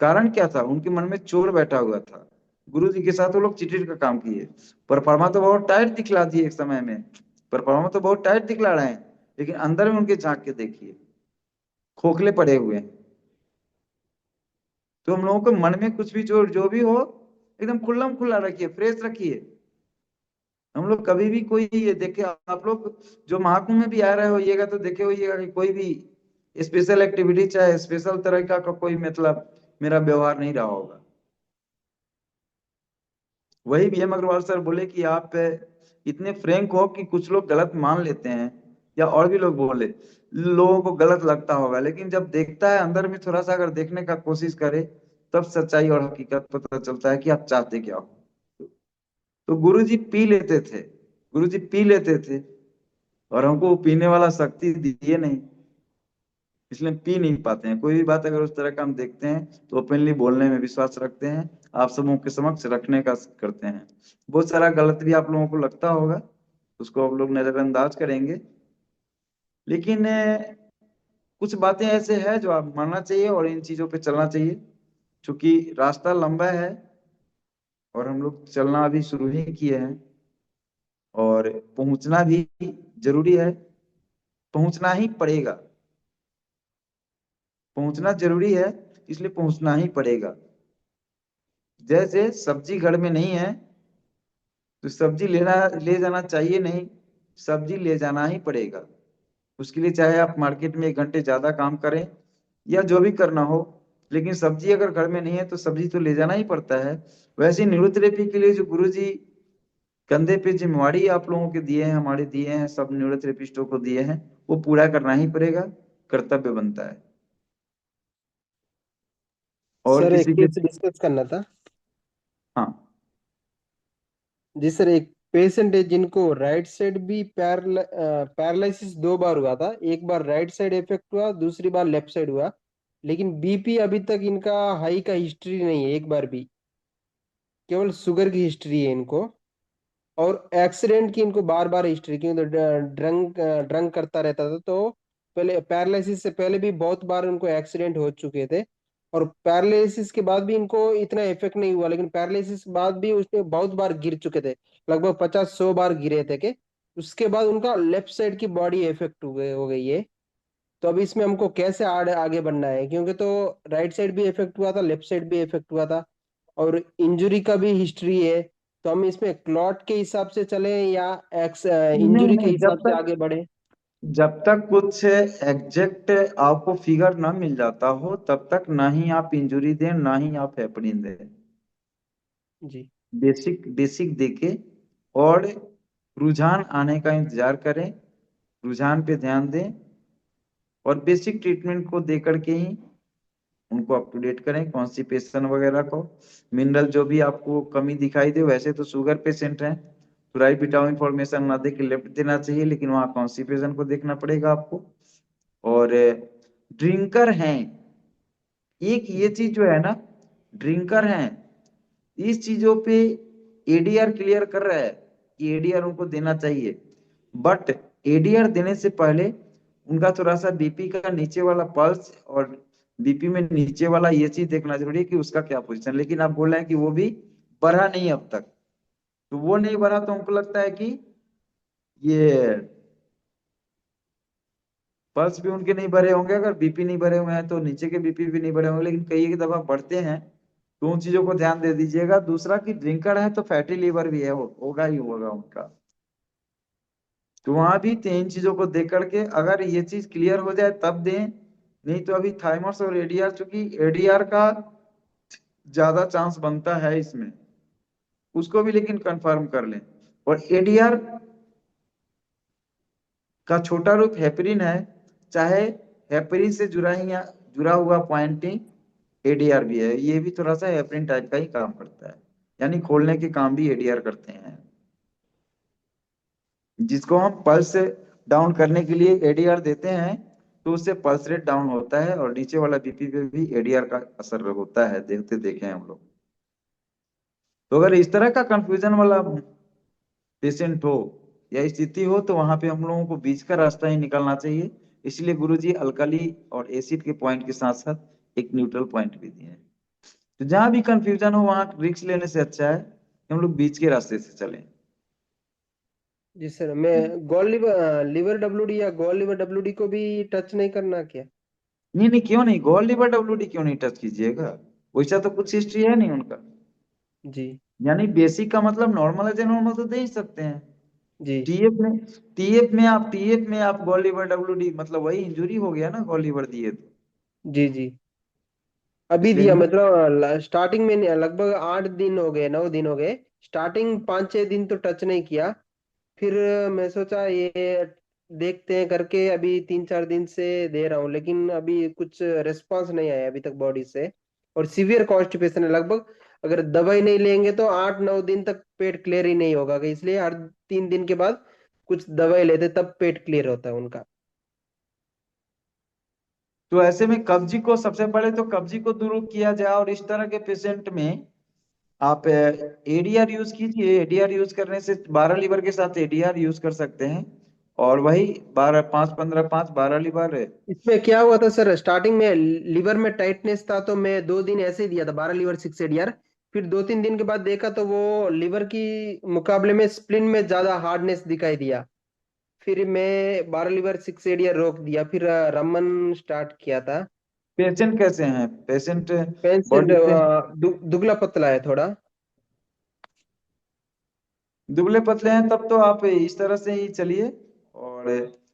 A: कारण क्या था? उनके मन में चोर बैठा हुआ था। गुरु जी के साथ वो लोग चिटिर का काम किए। परफॉर्मा तो बहुत टाइट दिखला दिए एक समय में, परफॉर्मा तो बहुत टाइट दिखला रहे हैं, लेकिन अंदर में उनके झांक के देखिए, खोखले पड़े हुए हैं। तो हम लोगों को मन में कुछ भी जो भी हो, एकदम खुल्लम खुल्ला रखिए, फ्रेश रखिए। हम लोग कभी भी कोई ये देखे, आप लोग जो महाकुंभ में भी आ रहे होइएगा तो देखे होइएगा कि कोई भी स्पेशल एक्टिविटी चाहे स्पेशल तरह का कोई मतलब मेरा व्यवहार नहीं रहा होगा। वही बीएम अग्रवाल सर बोले कि आप इतने फ्रैंक हो कि कुछ लोग गलत मान लेते हैं, या और भी लोग बोले लोगों को गलत लगता होगा, लेकिन जब देखता है अंदर में थोड़ा सा अगर देखने का कोशिश करे, तब सच्चाई और हकीकत पता चलता है कि आप चाहते क्या हो। तो गुरुजी पी लेते थे, गुरुजी पी लेते थे और हमको वो पीने वाला शक्ति दिए नहीं, इसलिए पी नहीं पाते हैं। कोई भी बात अगर उस तरह का हम देखते हैं तो ओपनली बोलने में विश्वास रखते हैं, आप सबों के समक्ष रखने का करते हैं। बहुत सारा गलत भी आप लोगों को लगता होगा, उसको आप लोग नजरअंदाज करेंगे, लेकिन कुछ बातें ऐसे हैं जो आप मानना चाहिए और इन चीजों पे चलना चाहिए। क्योंकि रास्ता लंबा है और हम लोग चलना अभी शुरू ही किए हैं, और पहुंचना भी जरूरी है, पहुंचना ही पड़ेगा। पहुंचना जरूरी है, इसलिए पहुंचना ही पड़ेगा। जैसे सब्जी घर में नहीं है तो सब्जी ले जाना चाहिए नहीं, सब्जी ले जाना ही पड़ेगा। उसके लिए चाहे आप मार्केट में 1 घंटे ज्यादा काम करें या जो भी करना हो, लेकिन सब्जी अगर घर में नहीं है तो सब्जी तो ले जाना ही पड़ता है। वैसे न्यूरोथेरेपी के लिए जो गुरुजी कंधे पे जिम्मेवारी आप लोगों के दिए हैं, हमारे दिए हैं, सब न्यूरोथेरेपिस्टों को दिए हैं, वो पूरा करना ही पड़ेगा, कर्तव्य बनता है। और
H: सर एक
A: किसी के,
H: केस डिस्कस करना था।
A: हाँ
H: जी सर, एक पेशेंट है जिनको राइट साइड भी पैरालिसिस 2 बार हुआ था। एक बार राइट साइड इफेक्ट हुआ, दूसरी बार लेफ्ट साइड हुआ, लेकिन बीपी अभी तक इनका हाई का हिस्ट्री नहीं है एक बार भी, केवल शुगर की हिस्ट्री है इनको। और एक्सीडेंट की इनको बार बार हिस्ट्री, क्योंकि ड्रंक ड्रंक करता रहता था, तो पहले पैरालिसिस से पहले भी बहुत बार उनको एक्सीडेंट हो चुके थे। और पैरालिसिस के बाद भी इनको इतना इफेक्ट नहीं हुआ, लेकिन पैरालिसिस के बाद भी उसने बहुत बार गिर चुके थे, लगभग 50-100 बार गिरे थे के। उसके बाद उनका लेफ्ट साइड की बॉडी इफेक्ट हो गई है। तो अभी इसमें हमको कैसे आगे बढ़ना है, क्योंकि तो राइट साइड भी इफेक्ट हुआ था, लेफ्ट साइड भी इफेक्ट हुआ था, और इंजुरी का भी हिस्ट्री है। तो हम इसमें क्लॉट के हिसाब से चलें या एक्स
A: नहीं
H: इंजुरी के
A: नहीं,
H: हिसाब से आगे बढ़े?
A: जब तक कुछ एग्जैक्ट आपको फिगर ना मिल जाता हो तब तक ना ही आप इंजरी दें, ना ही आप हेपरिन दें।
H: जी।
A: बेसिक बेसिक देके और रुझान आने का इंतजार करें, रुझान पे ध्यान दें और बेसिक ट्रीटमेंट को देकर के ही उनको अप टू डेट करें, कॉन्स्टिपेशन वगैरह को, मिनरल जो भी आपको कमी दिखाई दे। वैसे तो शुगर पेशेंट हैं तो राइट विटामिन फॉर्मेशन ना दे के लेफ्ट देना चाहिए, लेकिन वहाँ कॉन्स्टिपेशन को देखना पड़ेगा आपको। और ड्रिंकर हैं, एक ये चीज जो है ना, ड्रिंकर हैं, इस चीजों पे एडीआर क्लियर कर रहा है कि एडीआर उनको देना चाहिए, बट एडीआर देने से पहले उनका थोड़ा सा बीपी का नीचे वाला पल्स और बीपी में नीचे वाला ये चीज देखना जरूरी है कि उसका क्या पोजीशन। लेकिन आप बोल रहे हैं कि वो भी बढ़ा नहीं अब तक, तो वो नहीं बढ़ा तो हमको लगता है कि ये पल्स भी उनके नहीं बढ़े होंगे। अगर बीपी नहीं बढ़े हुए हैं तो नीचे के बीपी भी नहीं बढ़े होंगे, लेकिन कई एक दफा बढ़ते हैं, तो उन चीजों को ध्यान दे दीजिएगा। दूसरा कि ड्रिंकर है तो फैटी लीवर भी है, होगा ही होगा उनका, तो वहां भी तीन चीजों को देख करके अगर ये चीज क्लियर हो जाए तब दें, नहीं तो अभी थाइमस और एडीआर, चूंकि एडीआर का ज्यादा चांस बनता है इसमें, उसको भी लेकिन कंफर्म कर लें। और एडीआर का छोटा रूप हेपरिन है, चाहे हेपरिन से जुड़ा हुआ पॉइंटिंग एडीआर भी है, ये भी थोड़ा सा हेपरिन टाइप का ही काम करता है, यानी खोलने के काम भी एडीआर करते हैं। जिसको हम पल्स डाउन करने के लिए एडीआर देते हैं, तो उससे पल्स रेट डाउन होता है और नीचे वाला बीपी पे भी एडीआर का असर होता है, देखते देखे हैं हम लोग। तो अगर इस तरह का कंफ्यूजन वाला पेशेंट हो या स्थिति हो, तो वहां पे हम लोगों को बीच का रास्ता ही निकालना चाहिए। इसलिए गुरुजी अल्कली और एसिड के पॉइंट के साथ साथ एक न्यूट्रल पॉइंट भी दिए हैं। तो जहां भी कंफ्यूजन हो वहां रिस्क लेने से अच्छा है कि हम लोग बीच के रास्ते से चलें।
H: जी सर, मैं लिवर डब्ल्यूडी या गोल लिवर डब्ल्यूडी को भी टच नहीं करना क्या?
A: नहीं नहीं, क्यों नहीं, गोल लिवर डब्ल्यूडी क्यों नहीं टच कीजिएगा, वैसा तो कुछ हिस्ट्री है नहीं उनका।
H: जी
A: यानी बेसिक का मतलब नॉर्मल है, नॉर्मल तो दे ही सकते हैं।
H: जी
A: टीएफ में आप गोल लिवर डब्ल्यूडी, मतलब वही इंजुरी हो गया ना, गोल लिवर दिए तो,
H: जी जी। अभी
A: इसलिए
H: दिया
A: नहीं।
H: मतलब स्टार्टिंग में लगभग 8 दिन हो गए, 9 दिन हो गए। स्टार्टिंग 5-6 दिन तो टच नहीं किया। फिर मैं सोचा ये देखते हैं करके अभी 3-4 दिन से दे रहा हूँ, लेकिन अभी कुछ रिस्पांस नहीं आया अभी तक बॉडी से। और सीवियर कॉन्स्टिपेशन है लगभग। अगर दवाई नहीं लेंगे तो 8-9 दिन तक पेट क्लियर ही नहीं होगा, इसलिए हर 3 दिन के बाद कुछ दवाई लेते तब पेट क्लियर होता है उनका।
A: तो ऐसे में कब्जी को सबसे पहले तो कब्जी को दूर किया जाए, और इस तरह के पेशेंट में आप एडीआर यूज कीजिए। एडीआर यूज करने से 12 लीवर के साथ एडीआर यूज कर सकते हैं, और वही 12 5 15 5 12 लीवर।
H: इसमें क्या हुआ था सर, स्टार्टिंग में लीवर में टाइटनेस था तो मैं 2 दिन ऐसे ही दिया था 12 लीवर 6 एडीआर। फिर 2-3 दिन के बाद देखा तो वो लीवर की मुकाबले में स्प्लिन में ज्यादा हार्डनेस दिखाई दिया। फिर मैं 12 लीवर 6 एडीआर रोक दिया, फिर रमन स्टार्ट किया था।
A: पेशेंट कैसे हैं, पेशेंट
H: पेशेंट
A: बॉडी पे
H: दुबला पतला है थोड़ा।
A: दुबले पतले हैं, तब तो आप इस तरह से ही चलिए, और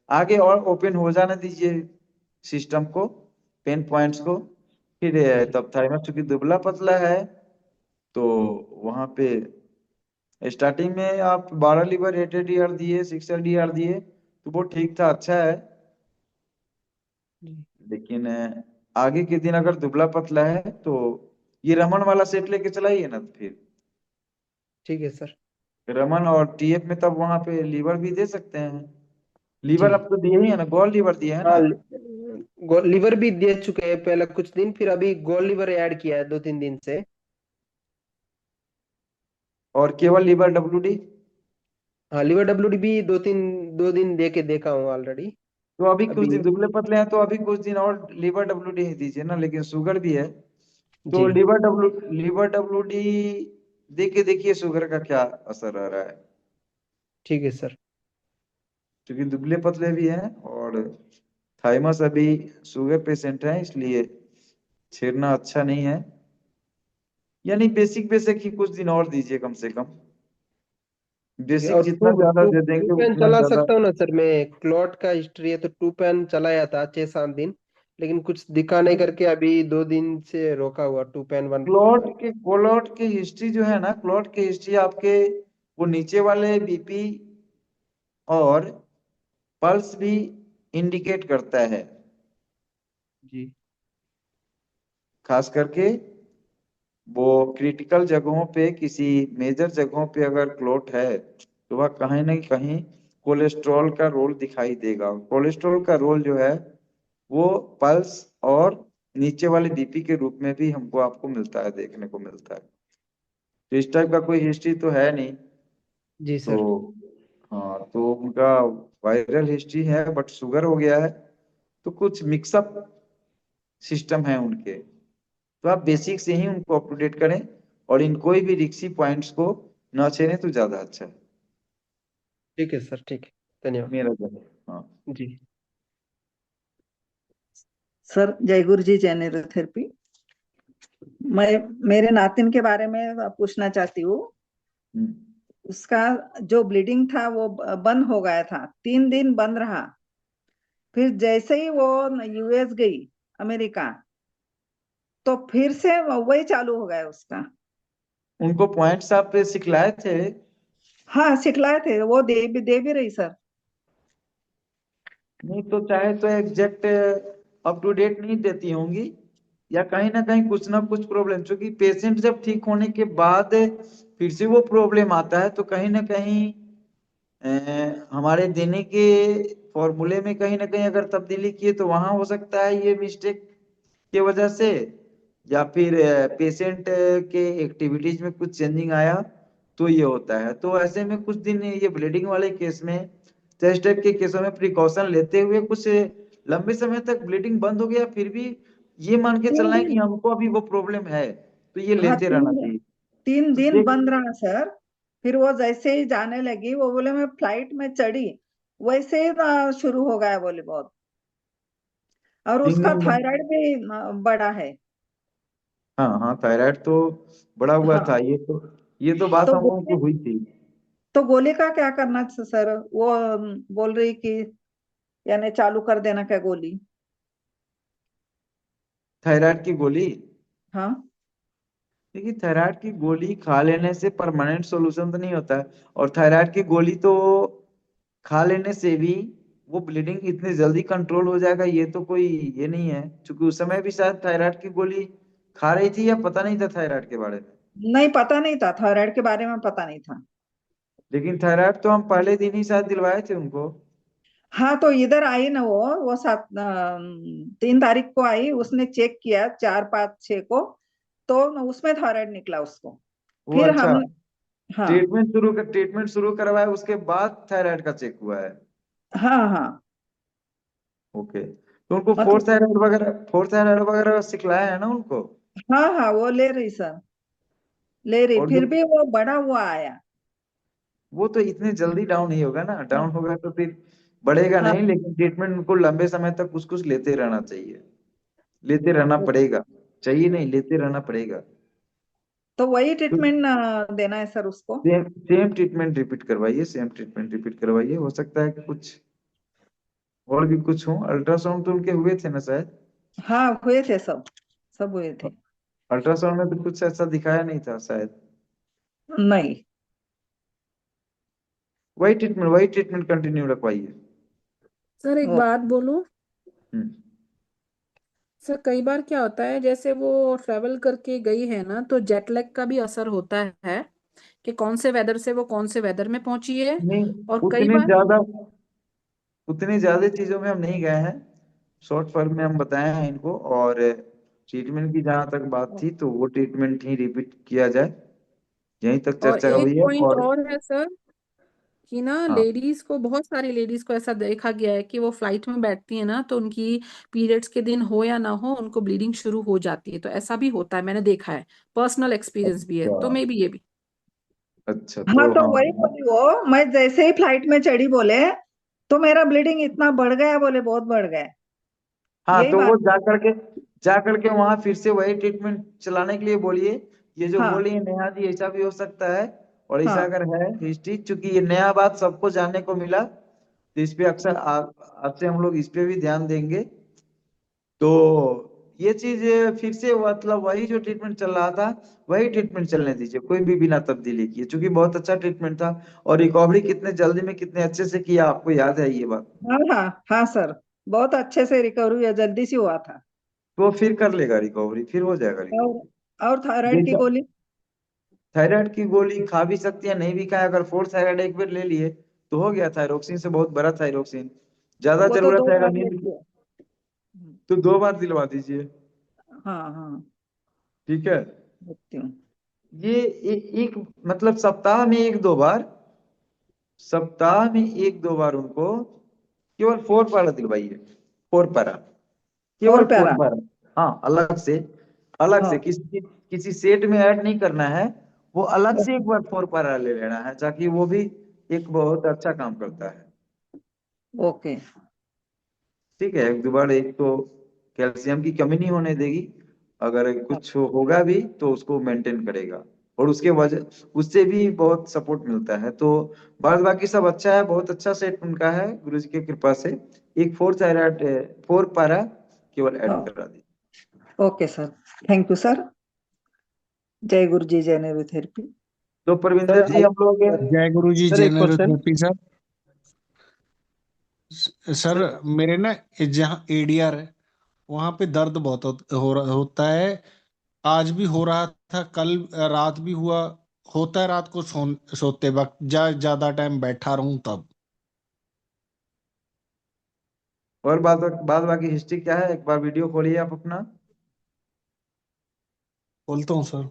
A: आगे और ओपन हो जाने दीजिए सिस्टम को, पेन पॉइंट्स को। फिर
H: जी
A: तब थाइमस चूंकि दुबला पतला है, तो वहां पे स्टार्टिंग में आप 12 लीवर 8 एडीआर दिए, 6 एडीआर दिए, तो वो ठीक था, अच्छा है।
H: जी।
A: लेकिन आगे के दिन अगर दुबला पतला है तो ये रमन वाला सेट लेके चलाइए ना, तो फिर
H: ठीक है सर।
A: रमन और टीएफ में तब वहां पे लीवर भी दे सकते हैं। लीवर
H: जी
A: अब तो दिए ही है ना, गोल लीवर दिए है
H: हाँ,
A: ना।
H: लीवर भी दे चुके हैं पहले कुछ दिन, फिर अभी गोल लीवर ऐड किया है 2-3 दिन से।
A: और केवल लीवर डब्ल्यूडी।
H: हाँ, लीवर डब्ल्यूडी भी 2 दिन दे के देखा हूँ ऑलरेडी।
A: तो अभी कुछ
H: अभी
A: दिन दुबले पतले हैं तो अभी कुछ दिन और लीवर डब्ल्यूडी ही दीजिए ना, लेकिन शुगर भी है तो
H: जी
A: लीवर डब्ल्यूडी दे के देखिए शुगर का क्या असर आ रहा है।
H: ठीक है सर।
A: क्योंकि दुबले पतले भी हैं, और थाइमस अभी शुगर पेशेंट है, इसलिए छेड़ना अच्छा नहीं है। यानी बेसिक बेसिक ही कुछ दिन और दीजिए कम से कम।
H: ठीक है।
A: बेसिक
H: और
A: जितना
H: टू
A: ज्यादा
H: टू
A: दे
H: टू
A: देंगे
H: पेन
A: उतना
H: चला
A: ज्यादा।
H: सकता हूँ ना सर मैं? क्लॉट का हिस्ट्री है तो 2 पेन चलाया था 6-7 दिन, लेकिन कुछ दिखा नहीं करके अभी 2 दिन से रोका हुआ 2 पेन 1।
A: क्लॉट की हिस्ट्री जो है ना, क्लॉट की हिस्ट्री आपके वो नीचे वाले बीपी और पल्स भी इंडिकेट करता है।
H: जी
A: खास करके वो क्रिटिकल जगहों पे, किसी मेजर जगहों पे अगर क्लोट है तो वह कहीं ना कहीं कोलेस्ट्रॉल का रोल दिखाई देगा। कोलेस्ट्रॉल का रोल जो है वो पल्स और नीचे वाले बीपी के रूप में भी हमको आपको मिलता है, देखने को मिलता है। तो इस टाइप का कोई हिस्ट्री तो है नहीं।
H: जी
A: तो
H: सर।
A: हाँ, तो उनका वायरल हिस्ट्री है बट शुगर हो गया है, तो कुछ मिक्सअप सिस्टम है उनके। तो आप बेसिक से ही उनको अप टू डेट करें और इन कोई भी रिक्सी पॉइंट्स को न छेड़ें तो ज्यादा अच्छा है।
H: ठीक है सर, ठीक है, धन्यवाद।
A: मेरा जवाब, हाँ।
H: जी।
I: सर जय गुरु जी, जय न्यूरोथेरेपी। मैं मेरे नातिन के बारे में पूछना चाहती हूँ।
A: हम्म।
I: उसका जो ब्लीडिंग था वो बंद हो गया था, 3 दिन बंद रहा। फिर जैसे ही वो यूएस गई, अमेरिका, तो फिर से वही चालू हो गया उसका।
A: उनको पॉइंट्स आप सिखलाए थे?
I: हाँ सिखलाए थे, वो दे भी रही सर।
A: नहीं तो चाहे तो एग्जैक्ट अप टू डेट नहीं देती होंगी, या कहीं ना कुछ प्रॉब्लम, क्योंकि पेशेंट जब ठीक होने के बाद फिर से वो प्रॉब्लम आता है तो कहीं ना कहीं हमारे देने के फॉर्मूले में कहीं ना कहीं अगर तब्दीली किए तो वहां हो सकता है ये मिस्टेक की वजह से, या फिर पेशेंट के एक्टिविटीज में कुछ चेंजिंग आया तो ये होता है। तो ऐसे में कुछ दिन ये ब्लीडिंग वाले केस में, इस टाइप के केसों में प्रिकॉशन लेते हुए कुछ लंबे समय तक ब्लीडिंग बंद हो गया, फिर भी ये मान के
I: तीन
A: चलना है कि
I: दिन
A: हमको अभी वो प्रॉब्लम है, तो ये
I: हाँ,
A: लेते रहना चाहिए।
I: तीन
A: तो
I: दिन
A: देख,
I: बंद रहा सर। फिर वो जैसे ही जाने लगी, वो बोले मैं फ्लाइट में चढ़ी, वैसे ही शुरू हो गया बोले बहुत। और
A: 3
I: उसका
A: दिन बाद,
I: थायराइड भी बड़ा है।
A: हाँ हाँ, थायराइड तो बड़ा हुआ था,
I: हाँ,
A: ये तो बात
I: तो
A: हम लोगों
I: गोली
A: को हुई थी।
I: तो गोली का क्या करना सर? वो बोल रही कि यानी चालू कर देना क्या गोली?
A: थायराइड की गोली,
I: हाँ।
A: देखिए थायराइड की गोली खा लेने से परमानेंट सॉल्यूशन तो नहीं होता है, और थायराइड की गोली तो खा लेने से भी वो ब्लीडिंग इतनी जल्दी कंट्रोल हो जाएगा ये तो कोई ये नहीं है, क्योंकि उस समय भी शायद थायराइड की गोली खा रही थी या पता नहीं था थायराइड के बारे में।
I: नहीं, पता नहीं था, थायराइड के बारे में पता नहीं था।
A: लेकिन थायराइड तो हम पहले दिन ही शायद दिलवाए थे उनको।
I: हाँ, तो इधर आई ना वो 3 तारीख को आई, उसने चेक किया 4, 5, 6 को, तो उसमें थायराइड निकला उसको।
A: वो
I: फिर
A: अच्छा,
I: हम, हाँ
A: ट्रीटमेंट शुरू करवाए उसके बाद थायराइड का चेक हुआ है?
I: हाँ हाँ,
A: ओके, तो उनको
I: मतलब
A: फोर्थ थायराइड वगैरह सिखलाया है ना उनको?
I: हाँ हाँ, वो ले रही सर, ले रही,
A: और जो
I: फिर भी वो बड़ा हुआ आया।
A: वो तो इतने जल्दी डाउन नहीं होगा ना,
I: हाँ
A: डाउन होगा तो फिर बढ़ेगा
I: हाँ,
A: नहीं, लेकिन ट्रीटमेंट उनको लंबे समय तक कुछ कुछ लेते रहना चाहिए, लेते रहना पड़ेगा, चाहिए नहीं, लेते रहना पड़ेगा।
I: तो वही
A: तो
I: ट्रीटमेंट देना है सर उसको?
A: सेम सेम ट्रीटमेंट रिपीट करवाइए, सेम ट्रीटमेंट रिपीट करवाइए, हो सकता है कि कुछ और भी कुछ हो। अल्ट्रासाउंड तो उनके हुए थे ना शायद?
I: हाँ, हुए थे सब, सब हुए थे।
A: अल्ट्रासाउंड में तो कुछ ऐसा दिखाया नहीं था शायद।
I: नहीं।
A: वही ट्रीटमेंट कंटिन्यू रखवाइए।
D: सर एक
I: ओ,
D: बात बोलूं?
A: हम्म।
D: सर कई बार क्या होता है, जैसे वो ट्रेवल करके गई है ना, तो जेट लैग का भी असर होता है कि कौन से वेदर से वो कौन से वेदर में पहुंची है।
A: नहीं,
D: और कई
A: उतनी
D: बार
A: ज्यादा उतनी ज्यादा चीजों में हम नहीं गए हैं, शॉर्ट फॉर्म में हम बताए हैं इनको। और ट्रीटमेंट की जहां तक बात थी तो वो ट्रीटमेंट ही रिपीट किया जाए, यहीं तक
D: और
A: चर्चा
D: एक
A: हुई है।
D: पॉइंट
A: और
D: और है सर, कि ना
A: हाँ,
D: लेडीज को, बहुत सारी लेडीज को ऐसा देखा गया है कि वो फ्लाइट में बैठती है ना, तो उनकी पीरियड्स के दिन हो या ना हो, उनको ब्लीडिंग शुरू हो जाती है। तो ऐसा भी होता है, मैंने देखा है, पर्सनल एक्सपीरियंस भी है,
A: अच्छा
D: तो मे भी ये भी।
A: अच्छा,
I: हाँ,
A: तो
I: तो
A: हाँ
I: वही बोली वो, मैं जैसे ही फ्लाइट में चढ़ी बोले, तो मेरा ब्लीडिंग इतना बढ़ गया बोले, बहुत बढ़ गया।
A: हाँ,
I: यही
A: तो वो
I: बात।
A: जा करके वहां फिर से वही ट्रीटमेंट चलाने के लिए बोलिए। ये जो
I: हाँ
A: बोली है नेहा जी, ऐसा भी हो सकता है। और ऐसा
I: हाँ,
A: अगर है हिस्ट्री, चूंकि ये नया बात सबको जानने को मिला, तो इस पे अक्सर आपसे हम लोग इस पे भी ध्यान देंगे। तो ये चीज फिर से मतलब वही जो ट्रीटमेंट चल रहा था वही ट्रीटमेंट चलने दीजिए, कोई भी बिना तब्दीली किए, क्योंकि बहुत अच्छा ट्रीटमेंट था। और रिकवरी कितने जल्दी में कितने अच्छे से किया, आपको याद है ये बात?
I: हाँ हाँ हाँ सर, बहुत अच्छे से रिकवरी हुआ, जल्दी से हुआ था।
A: तो फिर कर लेगा रिकवरी, फिर हो जाएगा रिकवरी।
I: और थायराइड की गोली?
A: थायराइड की गोली खा भी सकती है, नहीं भी खाए, अगर फोर्थ थायराइड एक बार ले लिए तो हो गया। थायरोक्सिन से बहुत बड़ा थायरोक्सिन, ज्यादा
I: वो तो
A: जरूरत
I: 2
A: है अगर
I: बार
A: नींद
I: लेती
A: की,
I: है।
A: तो 2 बार दिलवा दीजिए।
I: हाँ हाँ,
A: ठीक है।
I: देखती हूँ।
A: ये एक मतलब सप्ताह में 1-2 बार, सप्ताह में 1-2 बार उनको केवल 4 पैरा दिलवाइए। 4 पैरा, केवल 4
I: 4 पैरा?
A: पैरा। हाँ, अलग से, अलग से
I: हाँ,
A: किसी सेट में ऐड नहीं करना है, वो अलग से
I: ओके
A: एक बार 4 पैरा ले लेना है, ताकि वो भी एक बहुत अच्छा काम करता है।
I: ओके।
A: ठीक है, 1-2 बार। एक तो कैल्शियम की कमी नहीं होने देगी, अगर कुछ होगा भी तो उसको मेंटेन करेगा, और उसके वजह उससे भी बहुत सपोर्ट मिलता है। तो बाद बाकी सब अच्छा है, बहुत अच्छा सेट उनका है गुरु जी की कृपा से। एक 4 थायराइड 4 पैरा केवल ऐड
I: हाँ,
A: करा दी।
I: Okay sir, thank you sir. जय गुरु जी, जय न्यूरोथेरेपी।
A: तो
H: सर
A: परविंदर जी, हम लोग
J: जय गुरु जी,
H: सर
J: जय
H: एक क्वेश्चन।
J: Neurotherapy sir. सर मेरे ना जहाँ एडीआर है वहां पे दर्द बहुत होता है। आज भी हो रहा था, कल रात भी हुआ। होता है रात को सोते वक्त ज्यादा टाइम बैठा रहूं तब।
A: और बाद बाकी हिस्ट्री क्या है, एक बार वीडियो खोलिए आप अपना।
J: बोलता हूँ सर।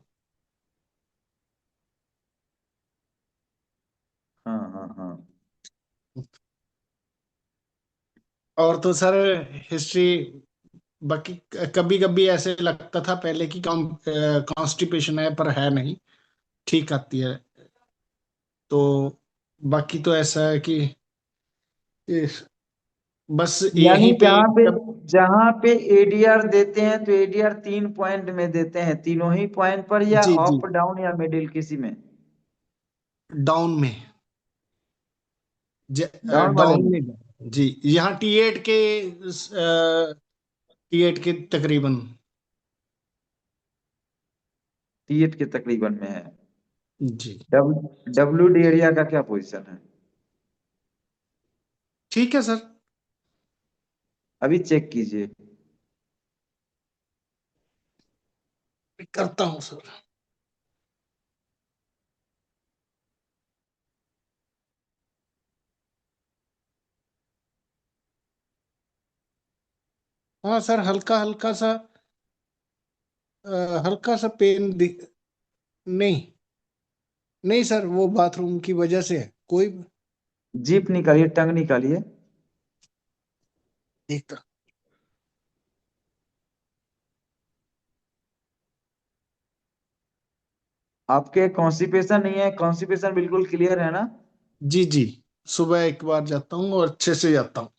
A: हाँ हाँ हाँ।
J: और तो सर हिस्ट्री बाकी कभी कभी ऐसे लगता था पहले कि कॉन्स्टिपेशन है, पर है नहीं, ठीक आती है। तो बाकी तो ऐसा है कि इस- बस
A: यानी
J: यहीं पे
A: जहाँ पे एडीआर देते हैं तो एडीआर 3 पॉइंट में देते हैं, तीनों ही पॉइंट पर, या
J: जी जी,
A: अप डाउन या मिडिल किसी में?
J: डाउन में।
A: डाउन वाले
J: डाउन
A: में।
J: में जी, यहाँ टी एट के तकरीबन।
A: टीएट के तकरीबन में है।
J: जी,
A: डब्ल्यू डी एरिया का क्या पोजीशन है?
J: ठीक है सर।
A: अभी चेक कीजिए।
J: करता हूँ सर। हाँ सर, हल्का हल्का सा हल्का सा पेन दिख। नहीं, नहीं सर, वो बाथरूम की वजह से है कोई।
A: जीप निकालिए, टंग निकालिए।
J: देखता।
A: आपके कॉन्स्टिपेशन नहीं है? कॉन्स्टिपेशन बिल्कुल क्लियर है ना?
J: जी जी, सुबह एक बार जाता हूँ और अच्छे से जाता हूँ।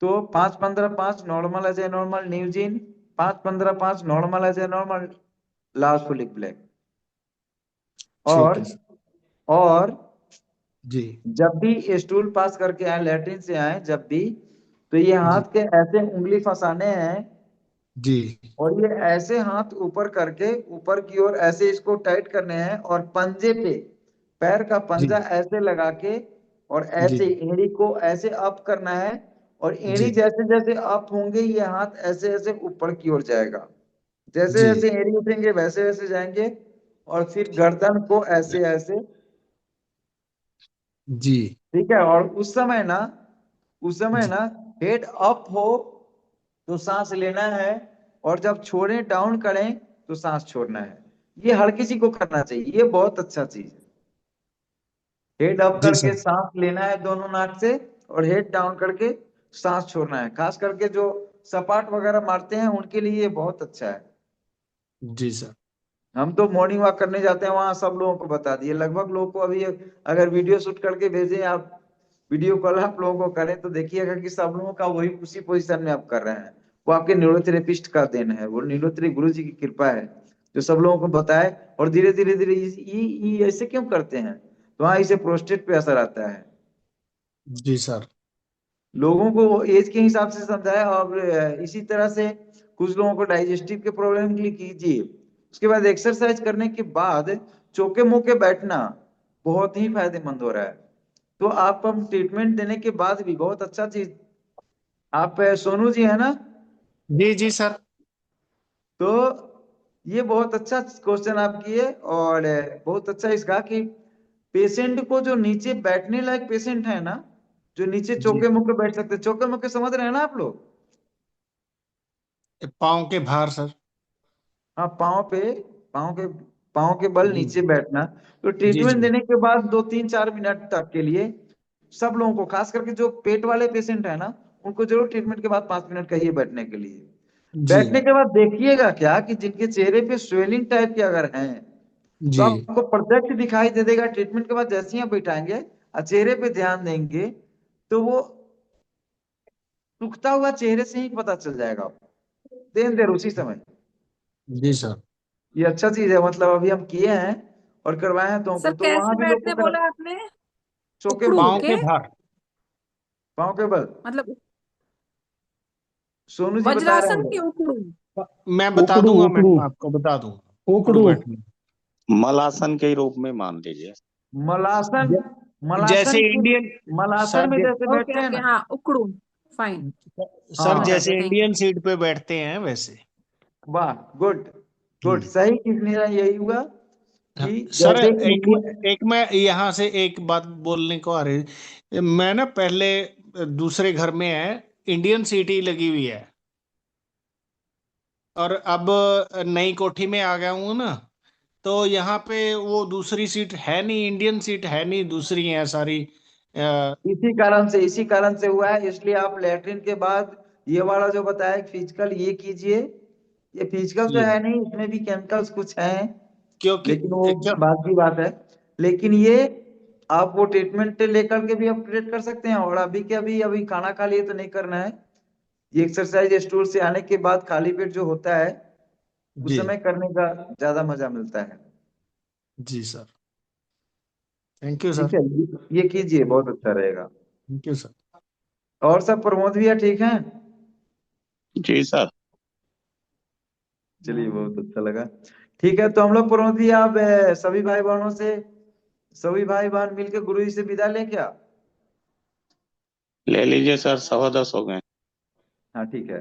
A: तो 5-15-5 नॉर्मल एज ए नॉर्मल न्यूजीन, 5-15-5 normal as a normal last फुलिक ब्लैक।
J: ठीक
A: और
J: है सर।
A: और
J: जी
A: जब भी स्टूल पास करके आए, लैट्रिन से आए जब भी, तो ये
J: जी
A: हाथ के ऐसे उंगली फंसाने हैं,
J: जी
A: और ये ऐसे हाथ ऊपर करके ऊपर की ओर ऐसे इसको टाइट करने हैं, और पंजे पे पैर का
J: जी
A: पंजा ऐसे लगा के, और
J: जी
A: ऐसे एड़ी को ऐसे अप करना है, और एड़ी
J: जी
A: जैसे जैसे अप होंगे ये हाथ ऐसे ऐसे ऊपर की ओर जाएगा। जैसे
J: जी
A: जैसे एड़ी उठेंगे वैसे वैसे जाएंगे, और फिर गर्दन को ऐसे ऐसे।
J: जी
A: ठीक है। और उस समय
J: जी
A: ना हेड अप हो तो सांस लेना है, और जब छोड़ें डाउन करें तो सांस छोड़ना है। ये हर किसी को करना चाहिए, ये बहुत अच्छा चीज है। हेड अप
J: जी
A: करके
J: सर।
A: सांस लेना है दोनों नाक से, और हेड डाउन करके सांस छोड़ना है। खास करके जो सपाट वगैरह मारते हैं उनके लिए ये बहुत अच्छा है।
J: जी सर।
A: हम तो मॉर्निंग वॉक करने जाते हैं, वहां सब लोगों को बता दिए, लगभग लोगों को। अभी अगर वीडियो शूट करके भेजें आप, वीडियो कॉल आप लोगों को करें, तो देखिएगा कि सब लोगों का वही उसी पोजीशन में आप कर रहे हैं। वो आपके न्यूरोथेरेपिस्ट का देन है, वो न्यूरोथेरेपी गुरु जी की कृपा है, जो सब लोगों को बताए। और धीरे धीरे धीरे ये ऐसे क्यों करते हैं, तो हाँ, इसे प्रोस्टेट पे असर आता है।
J: जी सर।
A: लोगों को एज के हिसाब से समझाया, और इसी तरह से कुछ लोगों को डाइजेस्टिव के प्रॉब्लम के लिए कीजिए। उसके बाद एक्सरसाइज करने के बाद चौके मुंह के बैठना बहुत ही फायदेमंद हो रहा है। तो आप हम ट्रीटमेंट देने के बाद भी बहुत अच्छा चीज। आप सोनू जी है ना?
J: जी जी सर।
A: तो ये बहुत अच्छा क्वेश्चन आप किए, और बहुत अच्छा इसका कि पेशेंट को जो नीचे बैठने लायक पेशेंट है ना, जो नीचे
J: जी
A: चौके मुक्के बैठ सकते हैं, चौके मुक्के समझ रहे हैं ना आप लोग?
J: पाँव के भार सर।
A: हाँ, पाँव के पाँव के बल
J: जी
A: नीचे बैठना। तो
J: जी
A: ट्रीटमेंट
J: जी
A: देने के बाद 2 3 4 मिनट तक के लिए सब लोगों को, खास करके जो पेट वाले पेशेंट है ना, उनको जरूर ट्रीटमेंट के बाद 5 मिनट कहिए बैठने के लिए।
J: जी
A: बैठने के बाद देखिएगा क्या कि जिनके चेहरे पे स्वेलिंग टाइप के अगर हैं, तो
J: जी
A: आपको प्रत्यक्ष दिखाई दे देगा। ट्रीटमेंट के बाद जैसे ही आप बैठाएंगे और चेहरे पे ध्यान देंगे, तो वो सूखता हुआ चेहरे से ही पता चल जाएगा आपको, देन देर उसी समय।
J: जी सर।
A: ये अच्छा चीज है, मतलब अभी हम किए हैं और करवाए हैं
D: सर
A: तो वहां
D: कैसे
A: भी लोग को
D: बैठने बोला आपने?
A: चौके
D: उकड़ू
J: पाँव
A: मुक्के,
J: के
D: के
J: भार।
A: पाँव के बल।
D: मतलब
A: सोनू जी बता रहे
D: वज्रासन
A: हैं।
D: की उकड़ू?
J: मैं बता
K: उकड़ू
J: दूंगा
K: उकड़ू
J: मैडम, आपको बता दूंगा उकड़ू
K: उकड़ू
J: बैठने।
K: मलासन के रूप में मान लीजिए।
A: मलासन,
J: ज- जैसे
A: मलासन की,
J: इंडियन
A: मलासन
J: सर
A: में जैसे बैठते
D: ओके
A: हैं
D: ओके,
A: ना।
D: हाँ उकड़ू, फाइन,
J: सर
D: समझ आ
A: हाँ,
D: गया,
J: जैसे
D: थैंक
J: इंडियन सीट पे बैठते हैं वैसे।
A: वाह, गुड गुड,
J: हम्म।
A: सही किसने यही हुआ
J: हाँ,
A: कि
J: सर
A: जैसे इंडियन।
J: एक मैं यहाँ से एक बात बोलने को आ रही, मैं ना पहले दूसरे घर में है इंडियन सीटी लगी हुई है, और अब नई कोठी में आ गया हूँ ना, तो यहाँ पे वो दूसरी सीट है नहीं, इंडियन सीट है नहीं, दूसरी है सारी।
A: इसी कारण से हुआ है, इसलिए आप लेटरिन के बाद ये वाला जो बताया फिजिकल ये कीजिए। ये फिजिकल तो
J: जी
A: है नहीं, इसमें भी केमिकल्स कुछ हैं,
J: क्योंकि
A: लेकिन वो
J: क्यों
A: बात की बात है। लेकिन ये आप वो ट्रीटमेंट लेकर के भी अपग्रेड कर सकते हैं, और अभी के अभी खाना खा लिए तो नहीं करना है। ये एक्सरसाइज स्टूल से आने के बाद खाली पेट जो होता है, उस
J: जी
A: समय करने का ज्यादा मजा मिलता है।
J: जी सर। थैंक यू
A: ठीक
J: सर।
A: है, ये कीजिए, बहुत अच्छा रहेगा।
J: Thank you sir.
A: और सब प्रमोद भैया ठीक हैं?
K: जी सर।
A: चलिए, बहुत अच्छा लगा। ठीक है, तो हम लोग प्रमोद भैया आप सभी भाई बहन मिलकर गुरु जी से विदा लें क्या?
K: ले लीजिए सर, 10:15 हो गए।
A: हाँ ठीक है।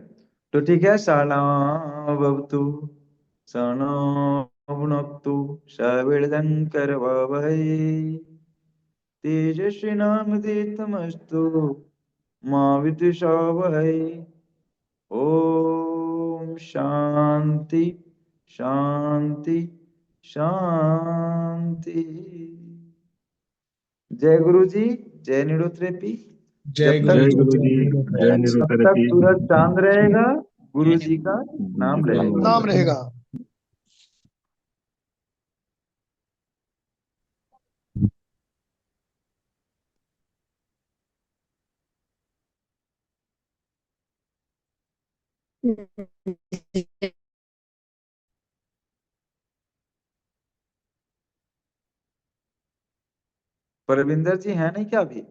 A: तो ठीक है, सहनावतु सहनौ भुनक्तु सह वीर्यं वहै तेजस्विनावधीतमस्तु मा विद्विषावहै। ओम शांति शांति शांति। जय गुरु जी, जय निरुद्रेपी।
J: जय
A: जब
J: गुरु
F: जय
A: तक
J: जी,
F: गुरु
J: जय
F: जी, जय
J: निरुपैया।
A: जब तक
F: निरोधरती।
A: सूरज चांद रहेगा, गुरु जी का नाम रहेगा।
J: नाम रहेगा।
A: परविंदर जी है नहीं क्या अभी?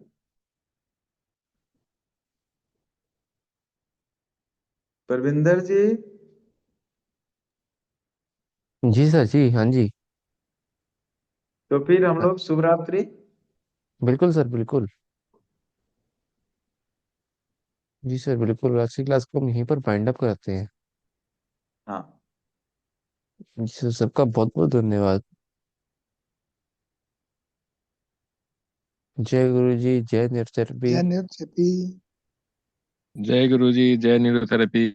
A: परविंदर जी।
B: जी सर, जी हाँ जी।
A: तो फिर हम
B: हाँ,
A: लोग शुभ रात्रि।
B: बिल्कुल सर, बिल्कुल। जी सर, बिल्कुल, आज की क्लास को हम यहीं पर वाइंड अप करते हैं।
A: हाँ।
B: जी सर, सबका बहुत बहुत धन्यवाद। जय गुरु जी, जय निर्चर भी।
J: जय निरुपैया।
F: जय गुरु जी, जय निरोधरती।